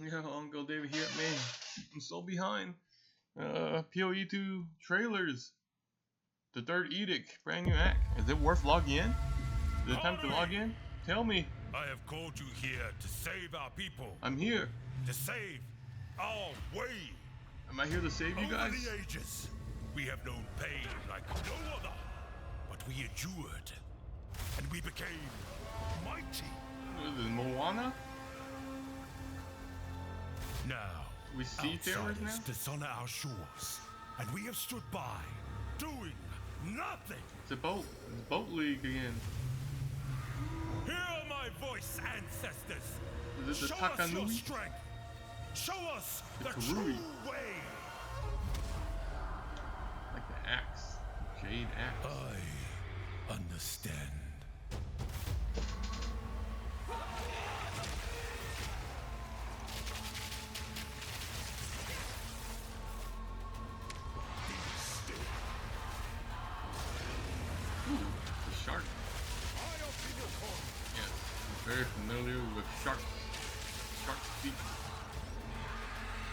Yeah, Uncle David here, man. I'm so behind. PoE2 trailers. The third Edict, brand new act. Is it worth logging in? Is it time to log in? Tell me. I have called you here to save our people. I'm here. To save our way. Am I here to save you guys? Over the ages, we have known pain like no other. But we endured. And we became mighty. What is it, Moana? Now, We Seafarers now? dishonor our shores. And we have stood by, doing nothing. It's a boat. It's a boat league again. Hear my voice, ancestors. Is it the Show us your Takanui? strength. Show us the Karui. true way. Like the axe. Jade axe. I understand. Ooh, the shark. Yes, I'm very familiar with sharks. Shark feet.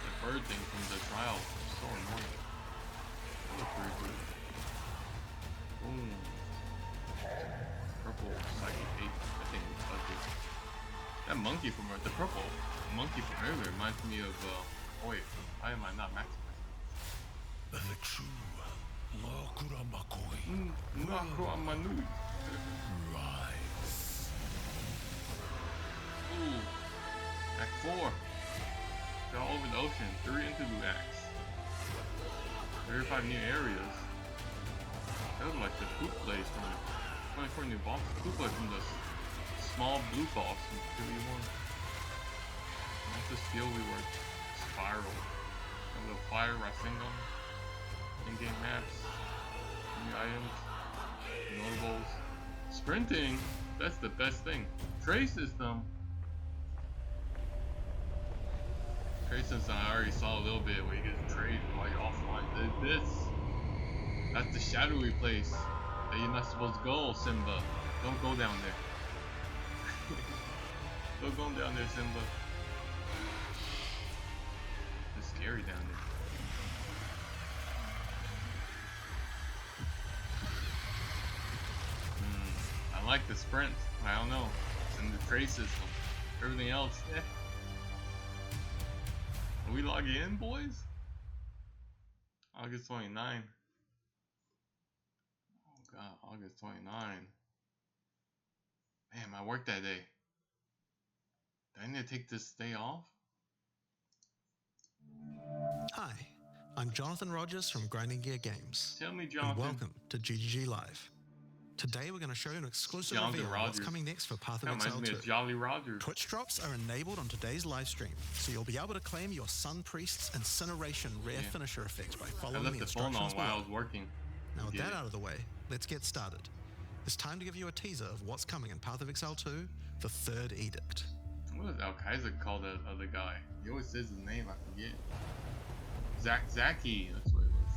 The bird thing from the trial is so annoying. That looks pretty good. Boom. Purple psychic 8. That thing looks ugly. That monkey from the purple monkey from earlier reminds me of wait, why am I not maximizing? The true Lakura Makoi. Manui. Rise. Ooh. Act 4. They're all over the ocean. 3 interlude acts. 35 new areas. That was like the poop place from the 24 new bosses. Poop place from the small blue boss from PoE1. That's the skill we were. Spiral. And the fire Rasengan. In-game maps. New items. Notables. Sprinting. That's the best thing. Trade system. Trade system I already saw a little bit where you get to trade while you're offline. This. That's the shadowy place that you're not supposed to go, Simba. Don't go down there. Don't go down there, Simba. It's scary down there. I like the sprint. I don't know. It's in the trade system. Everything else, eh. Are we logging in, boys? August 29. Oh god, August 29. Man, I worked that day. Do I need to take this day off? Hi, I'm Jonathan Rogers from Grinding Gear Games. Tell me, And Jonathan. welcome to GGG Live. Today we're going to show you an exclusive Jonathan reveal of what's Rogers. coming next for Path of That Exile reminds me 2. of Jolly Rogers. Twitch drops are enabled on today's live stream, so you'll be able to claim your Sun Priest's Incineration rare finisher effect by I following left the the phone instructions on while I below. was working. Now with Get that it. out of the way, let's get started. It's time to give you a teaser of what's coming in Path of Exile 2, the third Edict. What does Al Kaiser call that other guy? He always says his name, I forget. Zaki, that's what it was.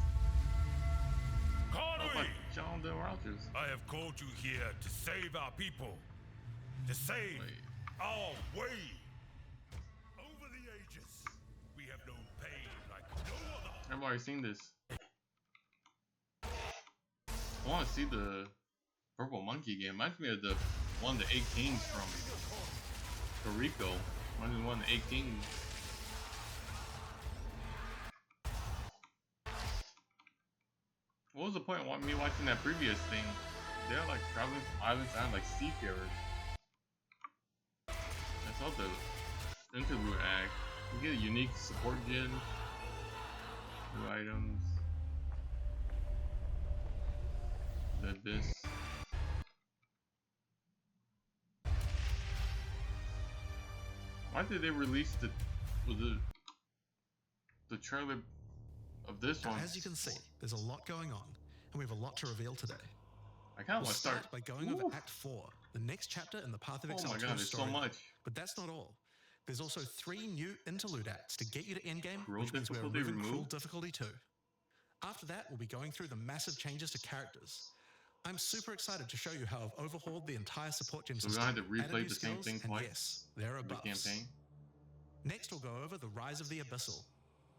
Oh, Connery! like Jonathan Rogers. I have called you here to save our people. To save Wait. our way. Over the ages, we have known pain like no other. I've already seen this. I want to see the Purple Monkey game. Reminds me of the one of the 8 Kings from Rico. One of the 8 Kings. What was the point of me watching that previous thing? They're like traveling from island to island like seafarers. I saw the interlude act. You get a unique support gem, new items. This. Why did they release the trailer of this Now, one? as you can see, there's a lot going on, and we have a lot to reveal today. I kind of We'll want to start start. by going Ooh. over Act 4, the next chapter in the Path of Oh Exile my 2 god, there's so story. much. But that's not all. There's also 3 new interlude acts to get you to endgame, Cruel which means we're difficulty removing Cruel removed? difficulty 2. After that, we'll be going through the massive changes to characters. I'm super excited to show you how I've overhauled the entire support gem So we system. don't have to added replay new the same skills, thing and twice yes, there are for the buffs. campaign. Next, we'll go over the Rise of the Abyssal,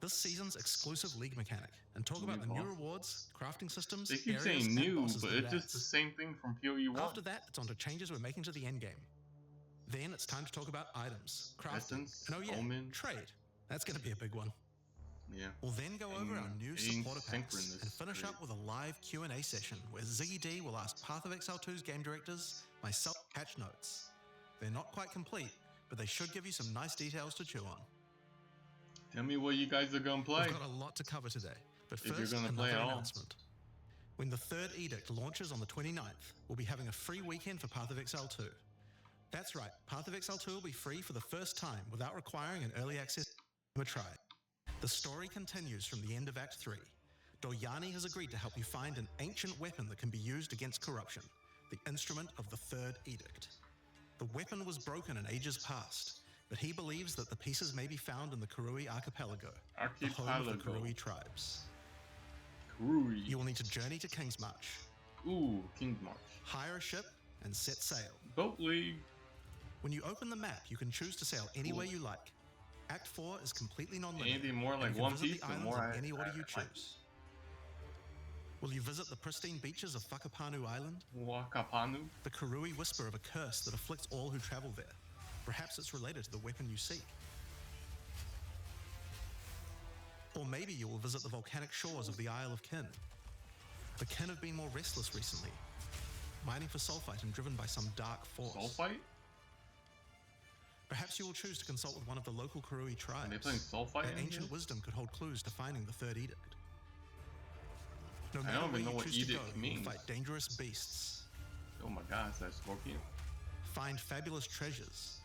this season's exclusive league mechanic, and talk about the new rewards, crafting systems, They keep areas, saying and new, bosses but that it it's just the adds. same thing from PoE1. After that, it's on to changes we're making to the endgame. Then it's time to talk about items, crafting, Essence, and oh yeah, Omen. trade. That's going to be a big one. Yeah. We'll then go over our new supporter packs asynchronous and finish trade. up with a live Q&A session where Ziggy D will ask Path of Exile 2's game directors, myself, patch notes. They're not quite complete, but they should give you some nice details to chew on. Tell me what you guys are gonna play. We've got a lot to cover today, but If you're first, gonna play another at all. announcement. When the third Edict launches on the 29th, we'll be having a free weekend for Path of Exile 2. That's right, Path of Exile 2 will be free for the first time without requiring an early access try. The story continues from the end of Act 3. Doryani has agreed to help you find an ancient weapon that can be used against corruption, the instrument of the third Edict. The weapon was broken in ages past, but he believes that the pieces may be found in the Karui Archipelago, the home of the Karui tribes. Karui. You will need to journey to Kingsmarch, Ooh, King's March. hire a ship, and set sail. Boat League. When you open the map, you can choose to sail anywhere you like. Act 4 is completely non-linear. Anything more and like you can One visit Piece, the the islands more in I any order you like. choose. Will you visit the pristine beaches of Whakapanu Island? Wakapanu. The Karui whisper of a curse that afflicts all who travel there. Perhaps it's related to the weapon you seek. Or maybe you will visit the volcanic shores of the Isle of Kin. The Kin have been more restless recently, mining for sulfite and driven by some dark force. Sulfite? Perhaps you will choose to consult with one of the local Karui tribes. Are they playing sulfite Their in ancient here? wisdom could hold clues to finding the third edict. No I matter don't where even know you what choose to edict go, you means. will fight dangerous beasts, Oh my god, it's that scorpion. find fabulous treasures,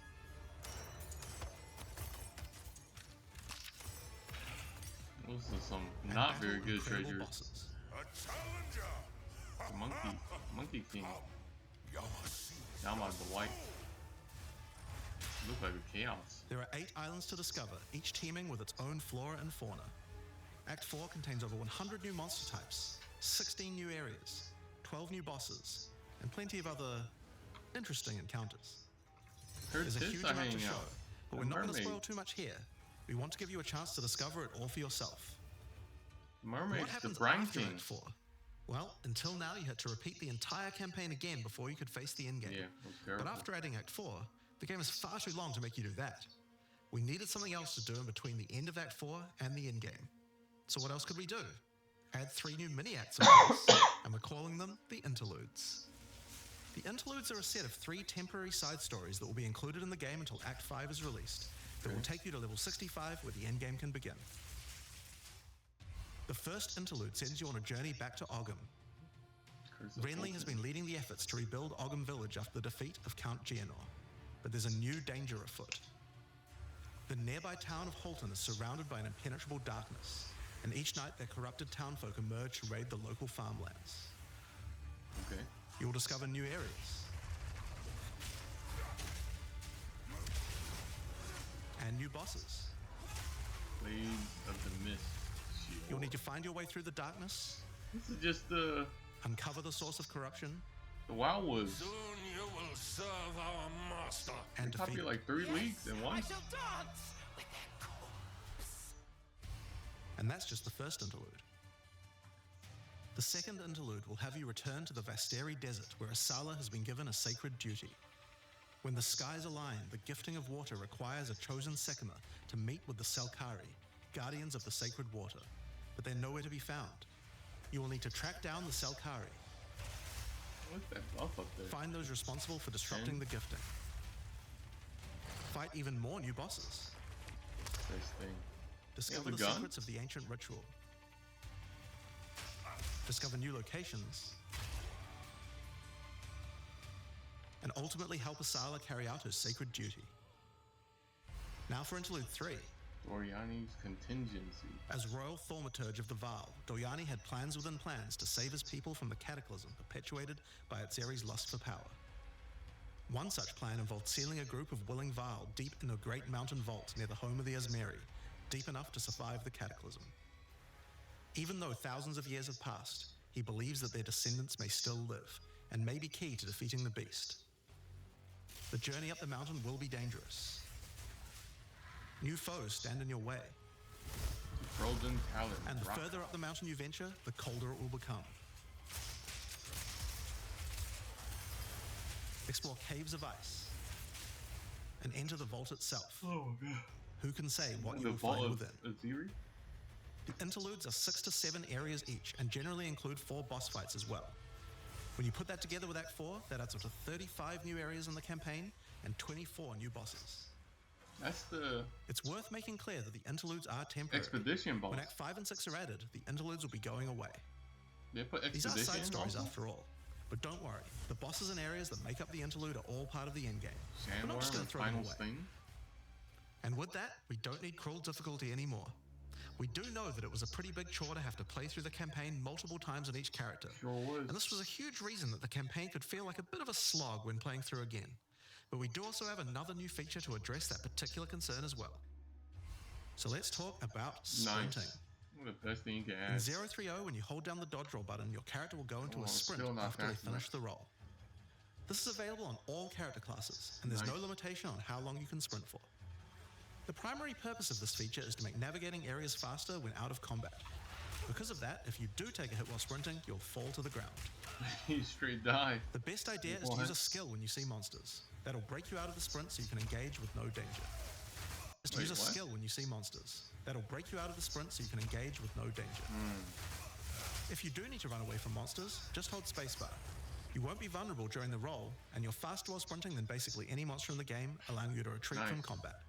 Those are some and not battle very good incredible treasures. bosses. A challenger! The Monkey King. Yamasi. Yama the White. Look like a chaos. There are 8 islands to discover, each teeming with its own flora and fauna. Act 4 contains over 100 new monster types, 16 new areas, 12 new bosses, and plenty of other interesting encounters. Her There's a tits huge are amount to hanging show, out. but The we're not going to mermaid. spoil too much here. We want to give you a chance to discover it all for yourself. Mermaid's What the happens Brine after King. Act 4? Well, until now you had to repeat the entire campaign again before you could face the endgame. Yeah, it was terrible. But after adding Act 4, the game is far too long to make you do that. We needed something else to do in between the end of Act 4 and the endgame. So what else could we do? Add 3 new mini-acts, of course, and we're calling them the Interludes. The Interludes are a set of 3 temporary side stories that will be included in the game until Act 5 is released, that will take you to level 65 where the endgame can begin. The first interlude sends you on a journey back to Ogham. Curse of Renly has Fulton. been leading the efforts to rebuild Ogham Village after the defeat of Count Geonor, but there's a new danger afoot. The nearby town of Holton is surrounded by an impenetrable darkness, and each night their corrupted townfolk emerge to raid the local farmlands. Okay. You will discover new areas and new bosses. Blades of the Mist. Shield. You'll need to find your way through the darkness, This is just the uncover the source of corruption, Wildwoods. Soon you will serve our master. and Copy defeat like 3 leagues in one. I shall dance with their corpse. And that's just the first interlude. The second interlude will have you return to the Vasteri Desert, where Asala has been given a sacred duty. When the skies align, the gifting of water requires a chosen Sekima to meet with the Selkari, guardians of the sacred water, but they're nowhere to be found. You will need to track down the Selkari, What's that buff up there? find those responsible for disrupting the gifting, fight even more new bosses, This thing. discover a the gun? secrets of the ancient ritual, discover new locations, and ultimately help Asala carry out her sacred duty. Now for Interlude 3. Doryani's contingency. As Royal Thaumaturge of the Val, Doryani had plans within plans to save his people from the cataclysm perpetuated by Atzeri's lust for power. One such plan involved sealing a group of willing Val deep in a great mountain vault near the home of the Asmeri, deep enough to survive the cataclysm. Even though thousands of years have passed, he believes that their descendants may still live, and may be key to defeating the beast. The journey up the mountain will be dangerous. New foes stand in your way. Frozen Talon. And the Rock. further up the mountain you venture, the colder it will become. Explore caves of ice and enter the vault itself. Oh my god. Who can say what you The will vault find of within? Aziri? The interludes are 6 to 7 areas each and generally include 4 boss fights as well. When you put that together with Act 4, that adds up to 35 new areas in the campaign and 24 new bosses. That's the It's worth making clear that the interludes are temporary. expedition boss. When Act 5 and 6 are added, the interludes will be going away. They put These are expedition side stories also? after all. But don't worry, the bosses and areas that make up the interlude are all part of the endgame. We're not just Sandworm going and to throw them Final away. Sting? And with that, we don't need cruel difficulty anymore. We do know that it was a pretty big chore to have to play through the campaign multiple times on each character. Sure was. And this was a huge reason that the campaign could feel like a bit of a slog when playing through again. But we do also have another new feature to address that particular concern as well. So let's talk about sprinting. Nice. What the best thing you can In add. 030, when you hold down the dodge roll button, your character will go into Oh, a sprint still not after they fast finish enough. the roll. This is available on all character classes, and there's no Nice. limitation on how long you can sprint for. The primary purpose of this feature is to make navigating areas faster when out of combat. Because of that, if you do take a hit while sprinting, you'll fall to the ground. You straight die. The best idea is to What? use a skill when you see monsters. That'll break you out of the sprint so you can engage with no danger. Is to Wait, use a what? skill when you see monsters. That'll break you out of the sprint so you can engage with no danger. If you do need to run away from monsters, just hold spacebar. You won't be vulnerable during the roll, and you're faster while sprinting than basically any monster in the game, allowing you to retreat from Nice. combat.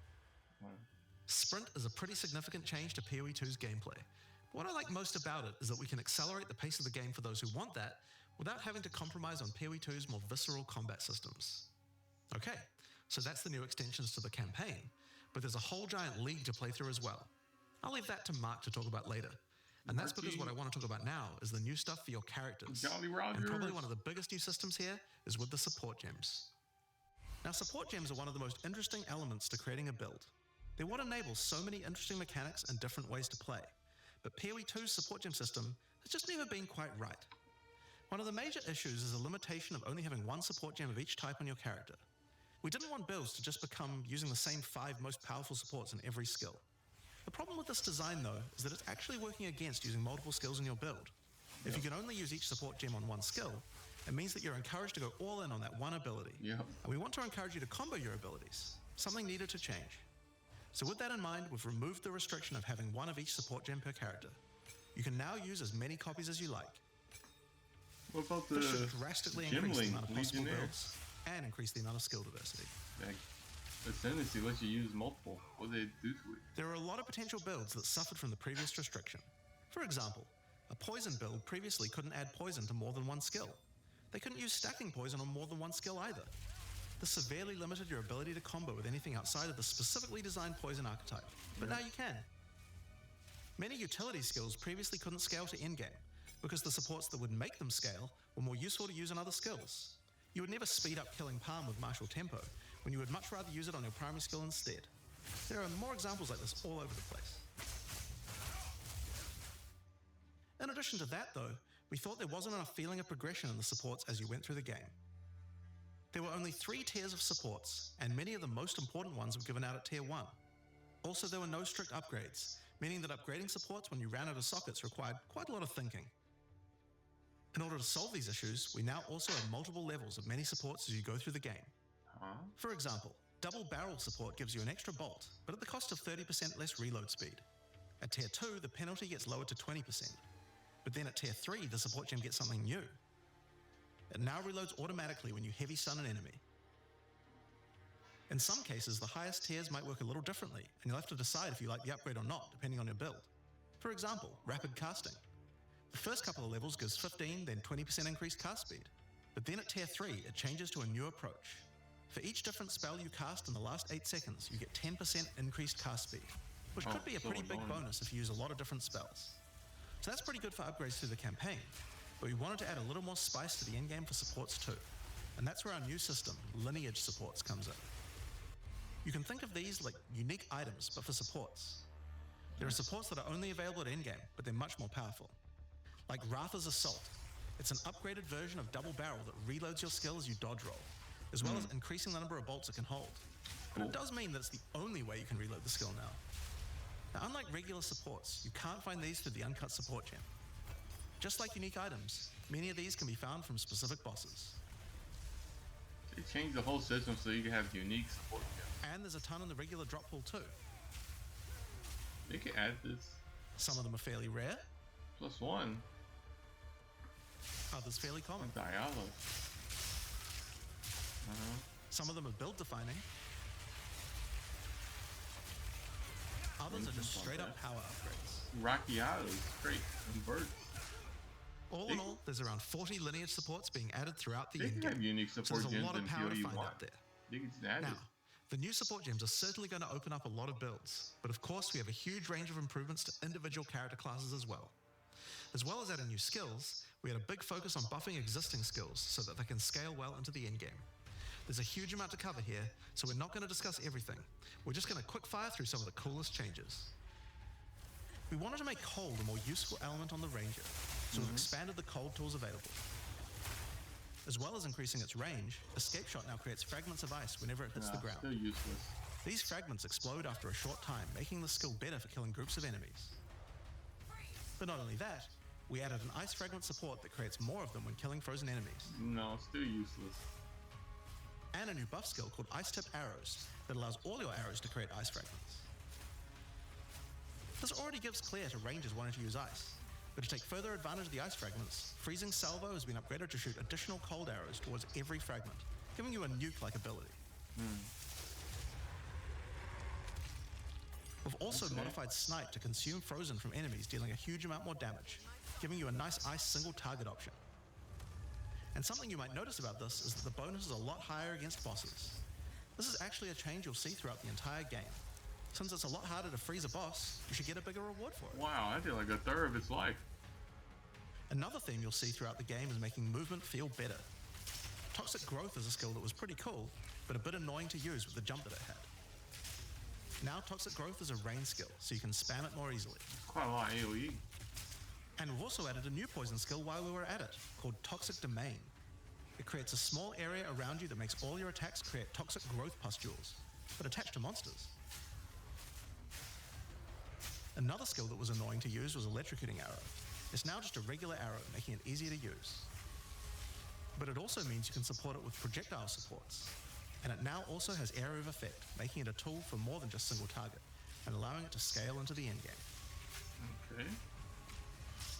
Sprint is a pretty significant change to PoE2's gameplay. What I like most about it is that we can accelerate the pace of the game for those who want that, without having to compromise on PoE2's more visceral combat systems. Okay, so that's the new extensions to the campaign, but there's a whole giant league to play through as well. I'll leave that to Mark to talk about later. And that's because what I want to talk about now is the new stuff for your characters. Jolly And Rogers. probably one of the biggest new systems here is with the support gems. Now, support gems are one of the most interesting elements to creating a build. They're what enables so many interesting mechanics and different ways to play. But PoE2's support gem system has just never been quite right. One of the major issues is the limitation of only having one support gem of each type on your character. We didn't want builds to just become using the same 5 most powerful supports in every skill. The problem with this design, though, is that it's actually working against using multiple skills in your build. If you can only use each support gem on one skill, it means that you're encouraged to go all in on that one ability. Yep. And we want to encourage you to combo your abilities, something needed to change. So with that in mind, we've removed the restriction of having one of each support gem per character. You can now use as many copies as you like. What about This the should drastically Gem increase the Link amount of possible Legionnaire? builds and increase the amount of skill diversity. Like, Ascendancy lets you use multiple. What do they do to it? There are a lot of potential builds that suffered from the previous restriction. For example, a poison build previously couldn't add poison to more than one skill. They couldn't use stacking poison on more than one skill either. This severely limited your ability to combo with anything outside of the specifically designed poison archetype, but now you can. Many utility skills previously couldn't scale to endgame, because the supports that would make them scale were more useful to use on other skills. You would never speed up killing Palm with martial tempo, when you would much rather use it on your primary skill instead. There are more examples like this all over the place. In addition to that though, we thought there wasn't enough feeling of progression in the supports as you went through the game. There were only 3 tiers of supports, and many of the most important ones were given out at tier 1. Also, there were no strict upgrades, meaning that upgrading supports when you ran out of sockets required quite a lot of thinking. In order to solve these issues, we now also have multiple levels of many supports as you go through the game. Huh? For example, double barrel support gives you an extra bolt, but at the cost of 30% less reload speed. At tier 2, the penalty gets lowered to 20%. But then at tier 3, the support gem gets something new. It now reloads automatically when you heavy stun an enemy. In some cases, the highest tiers might work a little differently, and you'll have to decide if you like the upgrade or not, depending on your build. For example, rapid casting. The first couple of levels gives 15, then 20% increased cast speed. But then at tier 3, it changes to a new approach. For each different spell you cast in the last 8 seconds, you get 10% increased cast speed, which could be a so pretty big annoying. bonus if you use a lot of different spells. So that's pretty good for upgrades through the campaign, but we wanted to add a little more spice to the endgame for supports too. And that's where our new system, Lineage Supports, comes in. You can think of these like unique items, but for supports. There are supports that are only available at endgame, but they're much more powerful. Like Ratha's Assault. It's an upgraded version of Double Barrel that reloads your skill as you dodge roll, as well as increasing the number of bolts it can hold. But it does mean that it's the only way you can reload the skill now. Now, unlike regular supports, you can't find these through the uncut support gem. Just like unique items, many of these can be found from specific bosses. They changed the whole system so you can have unique support gems. And there's a ton in the regular drop pool too. They can add this. Some of them are fairly rare, +1. others fairly common. Diallo. Some of them are build defining. Others are just straight up power upgrades. Rockiados, great, and birds. All in all, there's around 40 lineage supports being added throughout the They can in-game. have unique So support there's a gems lot of in power to PoE find 1. out there. They can just add Now, it. the new support gems are certainly going to open up a lot of builds, but of course we have a huge range of improvements to individual character classes as well. As well as adding new skills, we had a big focus on buffing existing skills so that they can scale well into the endgame. There's a huge amount to cover here, so we're not going to discuss everything. We're just going to quick fire through some of the coolest changes. We wanted to make cold a more useful element on the Ranger, so we've expanded the cold tools available. As well as increasing its range, Escape Shot now creates fragments of ice whenever it hits the ground. Still useless. These fragments explode after a short time, making the skill better for killing groups of enemies. But not only that, we added an ice fragment support that creates more of them when killing frozen enemies. No, still useless. And a new buff skill called Ice Tip Arrows that allows all your arrows to create ice fragments. This already gives clear to rangers wanting to use ice, but to take further advantage of the ice fragments, Freezing Salvo has been upgraded to shoot additional cold arrows towards every fragment, giving you a nuke-like ability. We've also modified Snipe to consume frozen from enemies, dealing a huge amount more damage, giving you a nice ice single target option. And something you might notice about this is that the bonus is a lot higher against bosses. This is actually a change you'll see throughout the entire game. Since it's a lot harder to freeze a boss, you should get a bigger reward for it. Wow, I did like a third of its life. Another theme you'll see throughout the game is making movement feel better. Toxic Growth is a skill that was pretty cool, but a bit annoying to use with the jump that it had. Now Toxic Growth is a range skill, so you can spam it more easily. Quite a lot of AoE. And we've also added a new poison skill while we were at it, called Toxic Domain. It creates a small area around you that makes all your attacks create toxic growth pustules, but attached to monsters. Another skill that was annoying to use was Electrocuting Arrow. It's now just a regular arrow, making it easier to use. But it also means you can support it with projectile supports. And it now also has Area of Effect, making it a tool for more than just single target, and allowing it to scale into the endgame. Okay.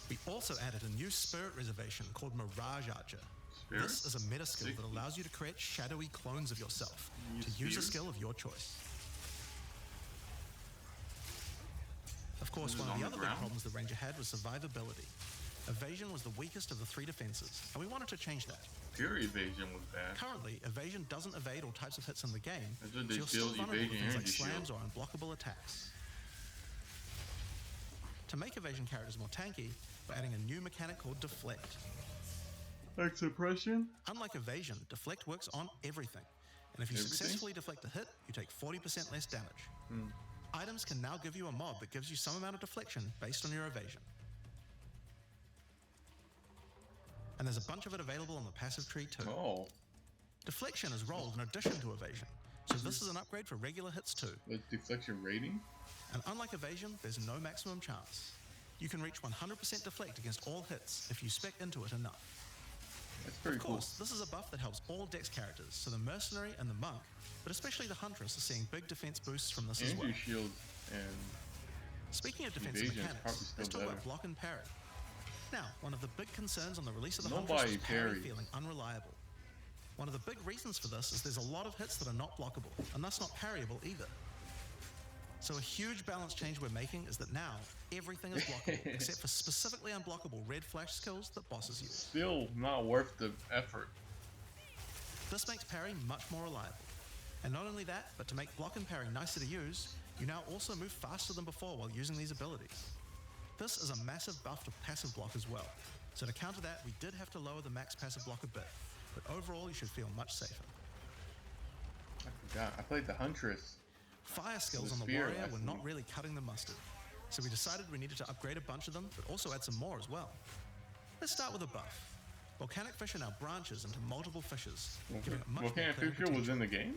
We also added a new spirit reservation called Mirage Archer. Spirit? This is a meta skill that allows you to create shadowy clones of yourself to use a skill of your choice. Of course, one of the other big problems the Ranger had was survivability. Evasion was the weakest of the 3 defenses, and we wanted to change that. Pure evasion was bad. Currently, evasion doesn't evade all types of hits in the game, That's what so they you're still build vulnerable to evasion things like energy slams shield. or unblockable attacks. To make evasion characters more tanky, we're adding a new mechanic called Deflect. Like suppression? Unlike evasion, Deflect works on everything, and if you successfully deflect a hit, you take 40% less damage. Items can now give you a mob that gives you some amount of deflection based on your evasion. And there's a bunch of it available on the passive tree too. Oh. Deflection is rolled in addition to evasion, so this is an upgrade for regular hits too. With deflection rating? And unlike evasion, there's no maximum chance. You can reach 100% deflect against all hits if you spec into it enough. That's pretty Of cool. course, this is a buff that helps all dex characters, so the mercenary and the monk, but especially the huntress, are seeing big defense boosts from this as well. Energy shield and Speaking of defensive evasion is mechanics, probably still let's talk about better. block and parry. Now, one of the big concerns on the release of the Nobody huntress was parry parries. feeling unreliable. One of the big reasons for this is there's a lot of hits that are not blockable, and thus not parryable either. So a huge balance change we're making is that now everything is blockable, except for specifically unblockable red flash skills that bosses use. still not worth the effort. This makes parry much more reliable. And not only that, but to make block and parry nicer to use, you now also move faster than before while using these abilities. This is a massive buff to passive block as well. So to counter that, we did have to lower the max passive block a bit, but overall you should feel much safer. I forgot. I played the Huntress. Fire skills The on the spear warrior were lesson. not really cutting the mustard, so we decided we needed to upgrade a bunch of them, but also add some more as well. Let's start with a buff. Volcanic Fissure now branches into multiple fissures, giving it much more Volcanic clear Fissure was potential. in the game?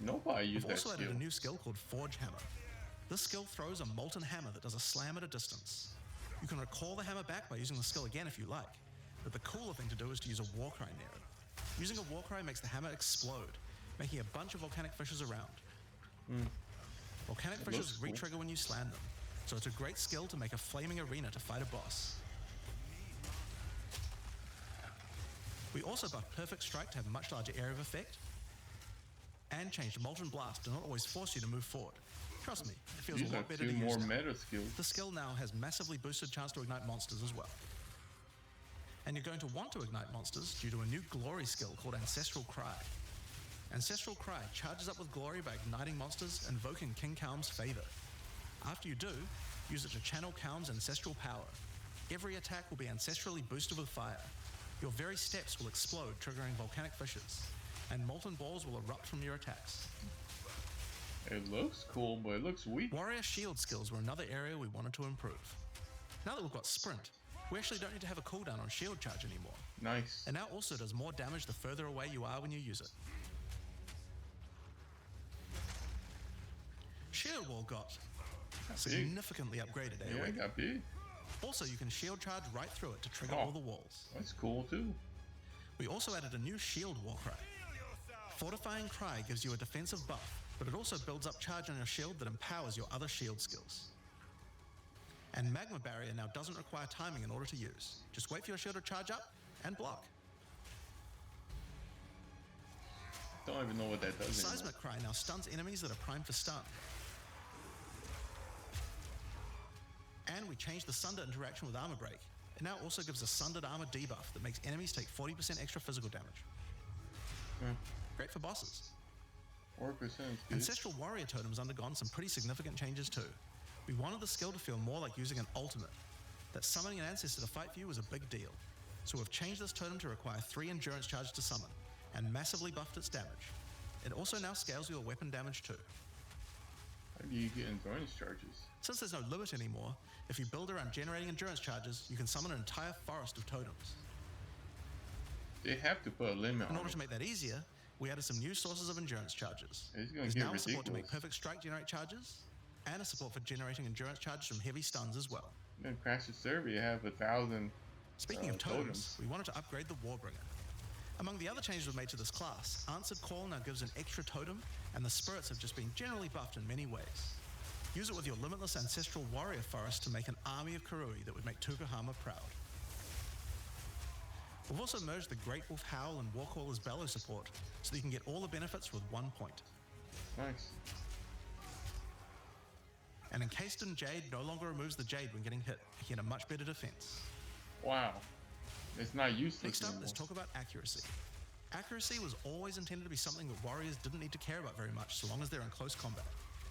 Nobody We've used that also skill. added a new skill called Forge Hammer. This skill throws a molten hammer that does a slam at a distance. You can recall the hammer back by using the skill again if you like, but the cooler thing to do is to use a war cry near it. Using a war cry makes the hammer explode, making a bunch of volcanic fishes around. Volcanic That fishes looks cool. re-trigger when you slam them, so it's a great skill to make a flaming arena to fight a boss. We also buffed Perfect Strike to have a much larger area of effect, and changed Molten Blast to not always force you to move forward. Trust me, it feels These a are lot better two to more use now. meta skills. The skill now has massively boosted chance to ignite monsters as well. And you're going to want to ignite monsters due to a new glory skill called Ancestral Cry. Ancestral Cry charges up with glory by igniting monsters, invoking King Kaum's favor. After you do, use it to channel Kaum's ancestral power. Every attack will be ancestrally boosted with fire. Your very steps will explode, triggering volcanic fishes, and molten balls will erupt from your attacks. It looks cool, but it looks weak. Warrior shield skills were another area we wanted to improve. Now that we've got Sprint, we actually don't need to have a cooldown on shield charge anymore. Nice. It now also does more damage the further away you are when you use it. Shield wall got significantly upgraded AoE. Yeah, it got big. Also, you can shield charge right through it to trigger Oh. all the walls. That's cool too. We also added a new shield war cry. Fortifying Cry gives you a defensive buff, but it also builds up charge on your shield that empowers your other shield skills. And Magma Barrier now doesn't require timing in order to use. Just wait for your shield to charge up and block. Don't even know what that does anymore. Seismic Cry now stuns enemies that are primed for stun. And we changed the Sunder interaction with Armor Break. It now also gives a Sundered Armor debuff that makes enemies take 40% extra physical damage. Great for bosses. 4%, dude. Ancestral Warrior Totem has undergone some pretty significant changes too. We wanted the skill to feel more like using an ultimate, that summoning an ancestor to fight for you was a big deal. So we've changed this totem to require 3 endurance charges to summon, and massively buffed its damage. It also now scales your weapon damage too. How do you get endurance charges? Since there's no limit anymore, if you build around generating endurance charges, you can summon an entire forest of totems. They have to put a limit In on order it. to make that easier, we added some new sources of endurance charges. It's gonna There's get now a support to make ridiculous. Perfect Strike generate charges, and a support for generating endurance charges from heavy stuns as well. Then crash the server, you have 1,000. Speaking of totems, totems. we wanted to upgrade the Warbringer. Among the other changes we've made to this class, Answered Call now gives an extra totem, and the spirits have just been generally buffed in many ways. Use it with your limitless ancestral warrior forest to make an army of Karui that would make Tukahama proud. We've also merged the Great Wolf Howl and Warcaller's Bellow support, so that you can get all the benefits with one point. Nice. And Encased in Jade no longer removes the Jade when getting hit, making it a much better defense. Wow. It's not useless Next up, anymore. let's talk about accuracy. Accuracy was always intended to be something that warriors didn't need to care about very much so long as they're in close combat.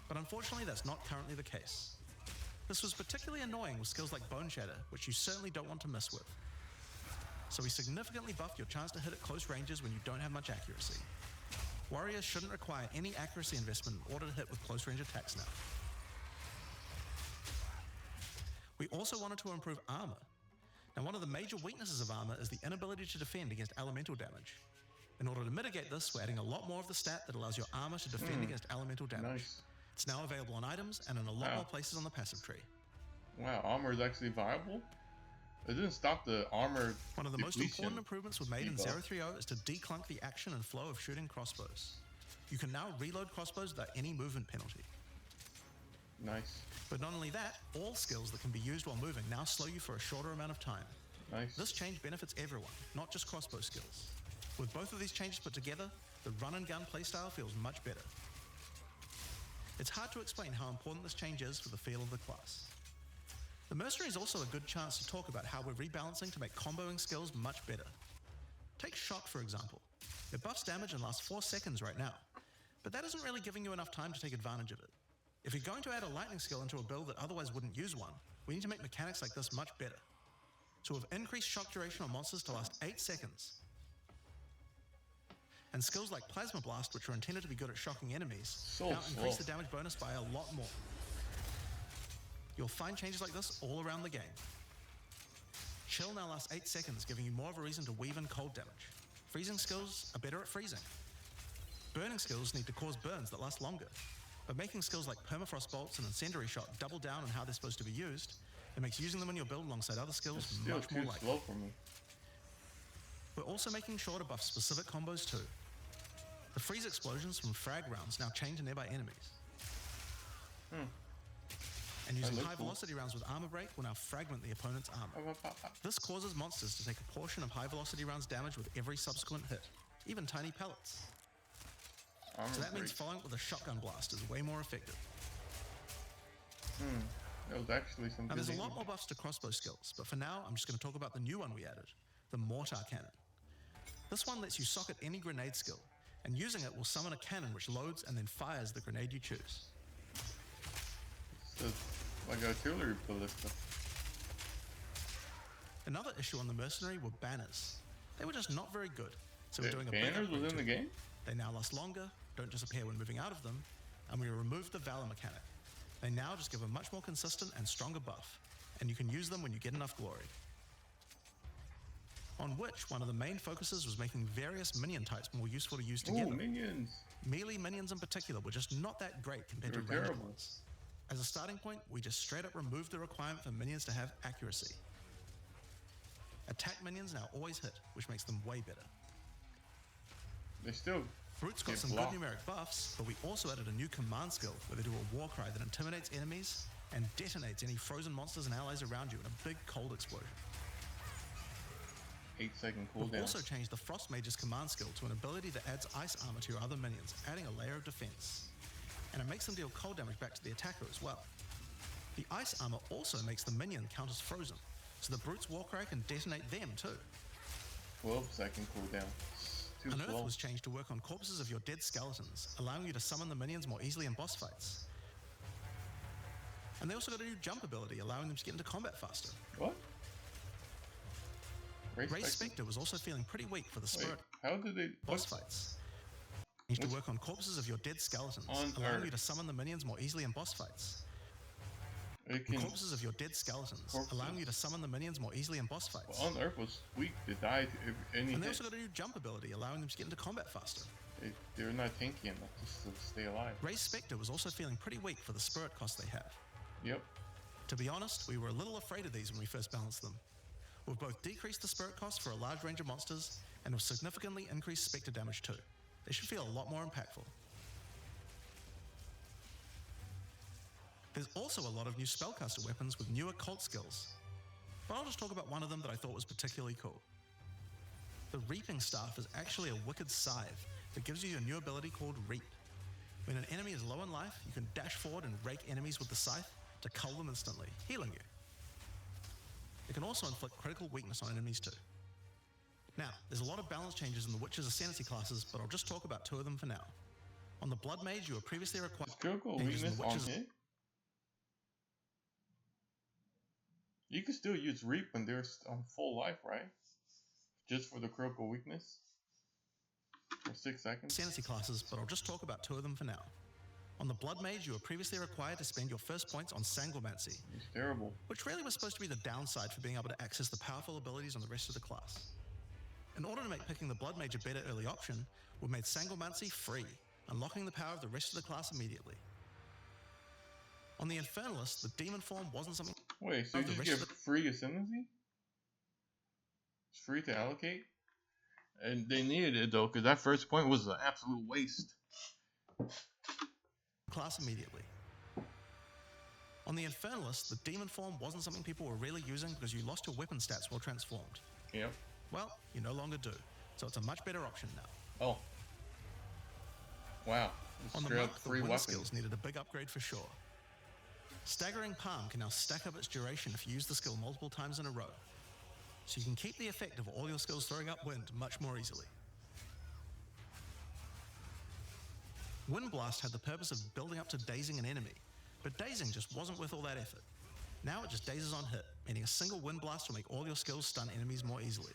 But unfortunately, that's not currently the case. This was particularly annoying with skills like Bone Shatter, which you certainly don't want to mess with. So we significantly buffed your chance to hit at close ranges when you don't have much accuracy. Warriors shouldn't require any accuracy investment in order to hit with close range attacks now. We also wanted to improve armor. Now, one of the major weaknesses of armor is the inability to defend against elemental damage. In order to mitigate this, we're adding a lot more of the stat that allows your armor to defend against elemental damage. Nice. It's now available on items and in a lot Wow. more places on the passive tree. Wow, armor is actually viable? It didn't stop the armor One of the most depletion important improvements we've made in debuff. 030 is to declunk the action and flow of shooting crossbows. You can now reload crossbows without any movement penalty. Nice. But not only that, all skills that can be used while moving now slow you for a shorter amount of time. Nice. This change benefits everyone, not just crossbow skills. With both of these changes put together, the run and gun playstyle feels much better. It's hard to explain how important this change is for the feel of the class. The Mercenary is also a good chance to talk about how we're rebalancing to make comboing skills much better. Take Shock, for example. It buffs damage and lasts 4 seconds right now, but that isn't really giving you enough time to take advantage of it. If you're going to add a lightning skill into a build that otherwise wouldn't use one, we need to make mechanics like this much better. So we've increased shock duration on monsters to last 8 seconds. And skills like Plasma Blast, which are intended to be good at shocking enemies, So now increase slow. the damage bonus by a lot more. You'll find changes like this all around the game. Chill now lasts 8 seconds, giving you more of a reason to weave in cold damage. Freezing skills are better at freezing. Burning skills need to cause burns that last longer, but making skills like permafrost bolts and incendiary shot double down on how they're supposed to be used, it makes using them in your build alongside other skills It's still much more too likely. slow for me. We're also making sure to buff specific combos too. The freeze explosions from frag rounds now chain to nearby enemies. And using looks high cool. velocity rounds with armor break will now fragment the opponent's armor. This causes monsters to take a portion of high velocity rounds damage with every subsequent hit, even tiny pellets. So that means following up with a shotgun blast is way more effective. That was actually some Now good there's a aiming. lot more buffs to crossbow skills, but for now I'm just going to talk about the new one we added, the mortar cannon. This one lets you socket any grenade skill, and using it will summon a cannon which loads and then fires the grenade you choose. It's like artillery ballista. Another issue on the mercenary were banners. They were just not very good, so we're doing a big Banners upgrade within to the them. game? They now last longer, don't disappear when moving out of them, and we removed the Valor mechanic. They now just give a much more consistent and stronger buff, and you can use them when you get enough glory. On which, one of the main focuses was making various minion types more useful to use Ooh, together. minions. Melee minions in particular were just not that great compared They to were ranged terrible. ones. As a starting point, we just straight up removed the requirement for minions to have accuracy. Attack minions now always hit, which makes them way better. They still Brutes got get some blocked. good numeric buffs, but we also added a new command skill where they do a war cry that intimidates enemies and detonates any frozen monsters and allies around you in a big cold explosion. 8-second We've cooldown. also changed the Frost Mage's command skill to an ability that adds ice armor to your other minions, adding a layer of defense. And it makes them deal cold damage back to the attacker as well. The ice armor also makes the minion count as frozen, so the Brute's war cry can detonate them too. 12-second cooldown. Too Unearth slow. was changed to work on corpses of your dead skeletons, allowing you to summon the minions more easily in boss fights. And they also got a new jump ability, allowing them to get into combat faster. What? Ray Spectre. Spectre was also feeling pretty weak for the Wait, spirit how did they... boss what? fights. You need to Which- work on corpses of your dead skeletons, On allowing Earth. you to summon the minions more easily in boss fights. It can... Corpses of your dead skeletons, allowing you to summon the minions more easily in boss fights. On Earth was weak. They died if any And they hit. also got a new jump ability, allowing them to get into combat faster. They're not tanky enough just to stay alive. Ray Spectre was also feeling pretty weak for the spirit cost they have. Yep. To be honest, we were a little afraid of these when we first balanced them. We've both decreased the spirit cost for a large range of monsters, and have significantly increased Spectre damage too. They should feel a lot more impactful. There's also a lot of new spellcaster weapons with newer cult skills, but I'll just talk about one of them that I thought was particularly cool. The Reaping Staff is actually a wicked scythe that gives you a new ability called Reap. When an enemy is low in life, you can dash forward and rake enemies with the scythe to cull them instantly, healing you. It can also inflict critical weakness on enemies too. Now, there's a lot of balance changes in the Witcher's Ascendancy classes, but I'll just talk about two of them for now. On the Blood Mage, you were previously required Is critical changes in weakness the on Witcher's hit? You can still use Reap when they're on full life, right? Just for the critical weakness? For 6 seconds? Ascendancy classes, but I'll just talk about two of them for now. On the Blood Mage, you were previously required to spend your first points on Sanguimancy, It's terrible. which really was supposed to be the downside for being able to access the powerful abilities on the rest of the class. In order to make picking the Blood Mage a better early option, we've made Sanguimancy free, unlocking the power of the rest of the class immediately. On the Infernalist, the Demon form wasn't something... Wait, so you the just rest get of the- free Ascendancy? It's free to allocate? And they needed it though, because that first point was an absolute waste. class immediately. On the Infernalist, the Demon form wasn't something people were really using because you lost your weapon stats while transformed. Yep. Well, you no longer do, so it's a much better option now. Oh. Wow. Just On the straight Monk, up the free wind weapons. skills needed a big upgrade for sure. Staggering Palm can now stack up its duration if you use the skill multiple times in a row, so you can keep the effect of all your skills throwing up wind much more easily. Wind Blast had the purpose of building up to dazing an enemy, but dazing just wasn't worth all that effort. Now it just dazes on hit, meaning a single Wind Blast will make all your skills stun enemies more easily.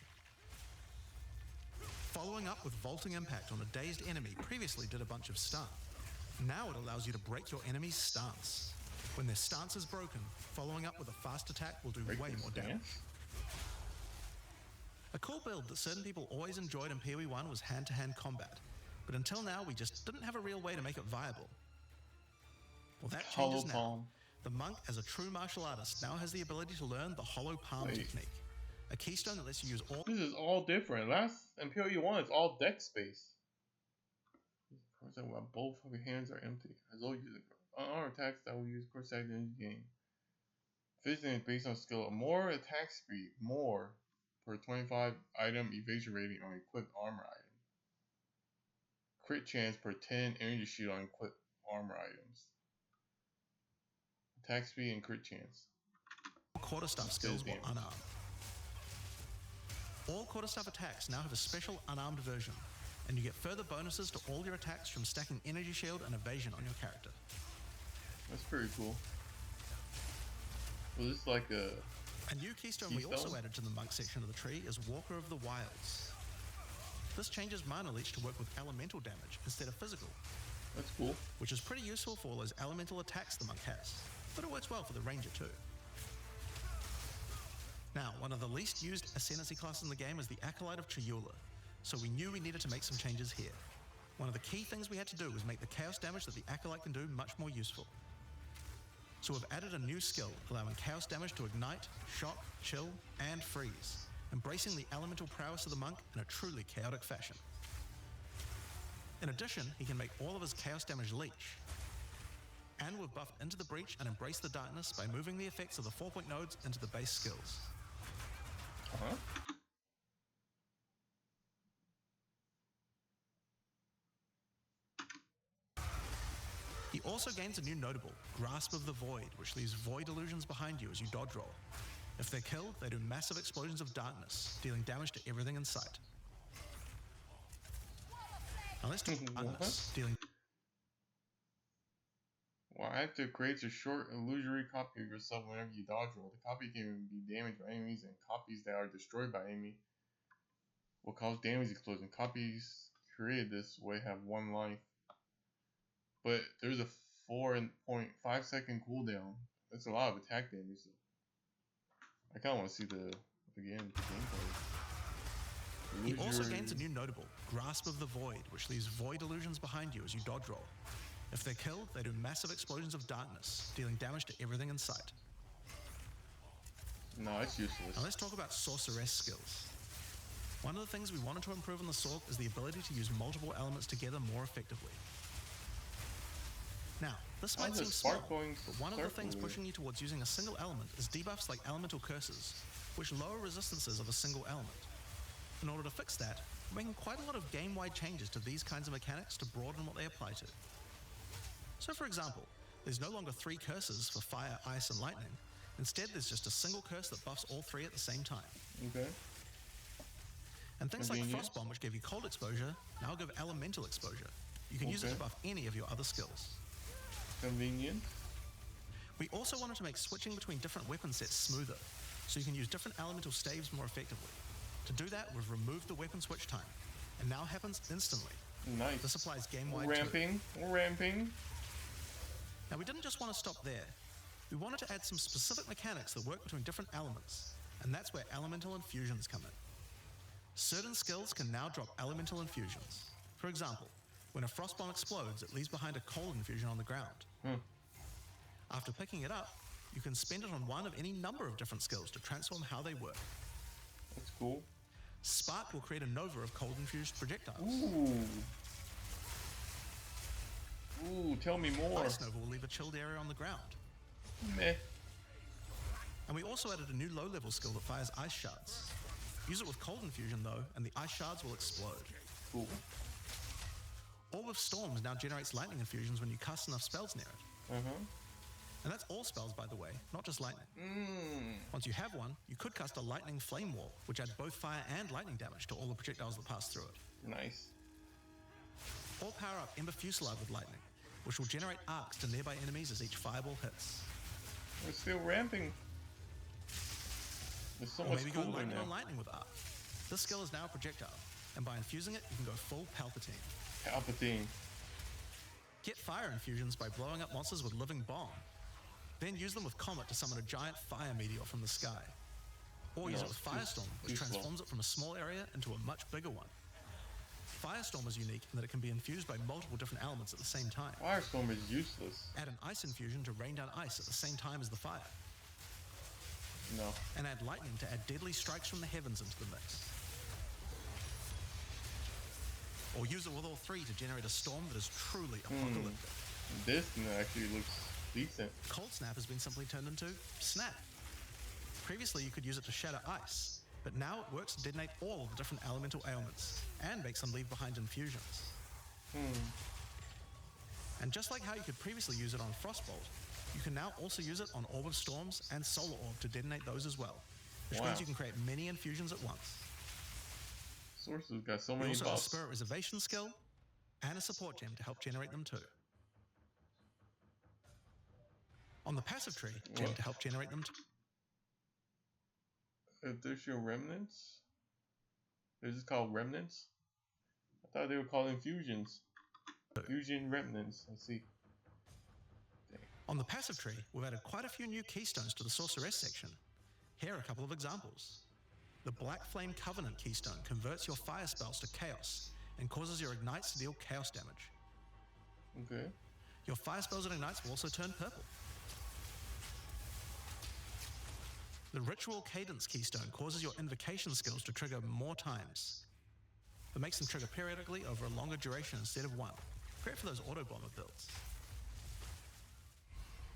Following up with Vaulting Impact on a dazed enemy previously did a bunch of stun. Now it allows you to break your enemy's stance. When their stance is broken, following up with a fast attack will do Break way their more damage. stance? A cool build that certain people always enjoyed in PoE1 was hand-to-hand combat. but until now we just didn't have a real way to make it viable. Well, that Hollow changes now. palm. The monk, as a true martial artist, now has the ability to learn the hollow palm Wait. technique, a keystone that lets you use all... This is all different. Last in PoE1, it's all deck space. Of course, while both of your hands are empty. As always, use unarmed attacks that will use course action in the game. Physically is based on skill. More attack speed, more per 25 item evasion rating on equipped armor item. Crit chance per 10 energy shield on equipped armor items. Attack speed and crit chance. Quarterstaff skills were unarmed. All quarterstaff attacks now have a special unarmed version, and you get further bonuses to all your attacks from stacking energy shield and evasion on your character. That's pretty cool. Was this like a new keystone we also added to the monk section of the tree is Walker of the Wilds. This changes mana leech to work with elemental damage instead of physical. That's cool. Which is pretty useful for all those elemental attacks the monk has, but it works well for the ranger too. Now, one of the least used ascendancy classes in the game is the Acolyte of Chayula, so we knew we needed to make some changes here. One of the key things we had to do was make the chaos damage that the Acolyte can do much more useful. So we've added a new skill, allowing chaos damage to ignite, shock, chill, and freeze, embracing the elemental prowess of the monk in a truly chaotic fashion. In addition, he can make all of his chaos damage leech. And we've buffed Into the Breach and Embrace the Darkness by moving the effects of the 4-point nodes into the base skills. He also gains a new notable, Grasp of the Void, which leaves void illusions behind you as you dodge roll. If they're killed, they do massive explosions of darkness, dealing damage to everything in sight. Now let's talk darkness, dealing... While active creates a short illusory copy of yourself whenever you dodge roll. The copy can be damaged by enemies, and copies that are destroyed by enemy will cause damage explosion. Copies created this way have 1 life. But there's a 4.5 second cooldown. That's a lot of attack damage. I kind of want to see the gameplay. He also gains a new notable, Grasp of the Void, which leaves void illusions behind you as you dodge roll. If they're killed, they do massive explosions of darkness, dealing damage to everything in sight. No, it's useless. Now let's talk about sorceress skills. One of the things we wanted to improve on the Sorc is the ability to use multiple elements together more effectively. Now, this might seem small, but one of the things pushing you towards using a single element is debuffs like elemental curses, which lower resistances of a single element. In order to fix that, we're making quite a lot of game-wide changes to these kinds of mechanics to broaden what they apply to. So for example, there's no longer 3 curses for fire, ice, and lightning. Instead, there's just a single curse that buffs all 3 at the same time. Okay. And things like Frostbomb, which gave you cold exposure, now give elemental exposure. You can use it to buff any of your other skills. Convenient. We also wanted to make switching between different weapon sets smoother, so you can use different elemental staves more effectively. To do that, we've removed the weapon switch time, and now happens instantly. Nice. This applies game-wide Ramping. Ramping. Now we didn't just want to stop there. We wanted to add some specific mechanics that work between different elements, and that's where elemental infusions come in. Certain skills can now drop elemental infusions. For example, when a frostbomb explodes, it leaves behind a cold infusion on the ground. After picking it up, you can spend it on one of any number of different skills to transform how they work. That's cool. Spark will create a nova of cold infused projectiles. Ooh, tell me more. Ice Nova will leave a chilled area on the ground. Meh. And we also added a new low-level skill that fires ice shards. Use it with cold infusion though, and the ice shards will explode. Cool. Orb of Storms now generates lightning infusions when you cast enough spells near it. And that's all spells, by the way, not just lightning. Once you have one, you could cast a lightning flame wall, which adds both fire and lightning damage to all the projectiles that pass through it. Nice. Or power up Ember Fusillade with lightning, which will generate arcs to nearby enemies as each fireball hits. We're still ramping. There's so or much maybe go lightning now. on lightning with arc. This skill is now a projectile, and by infusing it, you can go full Palpatine. Palpatine. Get fire infusions by blowing up monsters with Living Bomb. Then use them with Comet to summon a giant fire meteor from the sky. Or use it with Firestorm, which transforms it from a small area into a much bigger one. Firestorm is unique in that it can be infused by multiple different elements at the same time. Firestorm is useless. Add an ice infusion to rain down ice at the same time as the fire. No. And add lightning to add deadly strikes from the heavens into the mix. Or use it with all three to generate a storm that is truly apocalyptic. This one actually looks decent. Cold Snap has been simply turned into Snap. Previously you could use it to shatter ice, but now it works to detonate all of the different elemental ailments and makes them leave behind infusions. And just like how you could previously use it on Frostbolt, you can now also use it on Orb of Storms and Solar Orb to detonate those as well, which means you can create many infusions at once. Source's got so You many also have a buffs. Spirit Reservation skill and a support gem to help generate them too. On the passive tree, gem to help generate them too. If there's your remnants? This is called remnants? I thought they were called infusions. Fusion remnants, I see. Dang. On the passive tree, we've added quite a few new keystones to the Sorceress section. Here are a couple of examples. The Black Flame Covenant keystone converts your fire spells to chaos and causes your ignites to deal chaos damage. Okay. Your fire spells and ignites will also turn purple. The Ritual Cadence keystone causes your invocation skills to trigger more times, but makes them trigger periodically over a longer duration instead of one. Great for those auto bomber builds.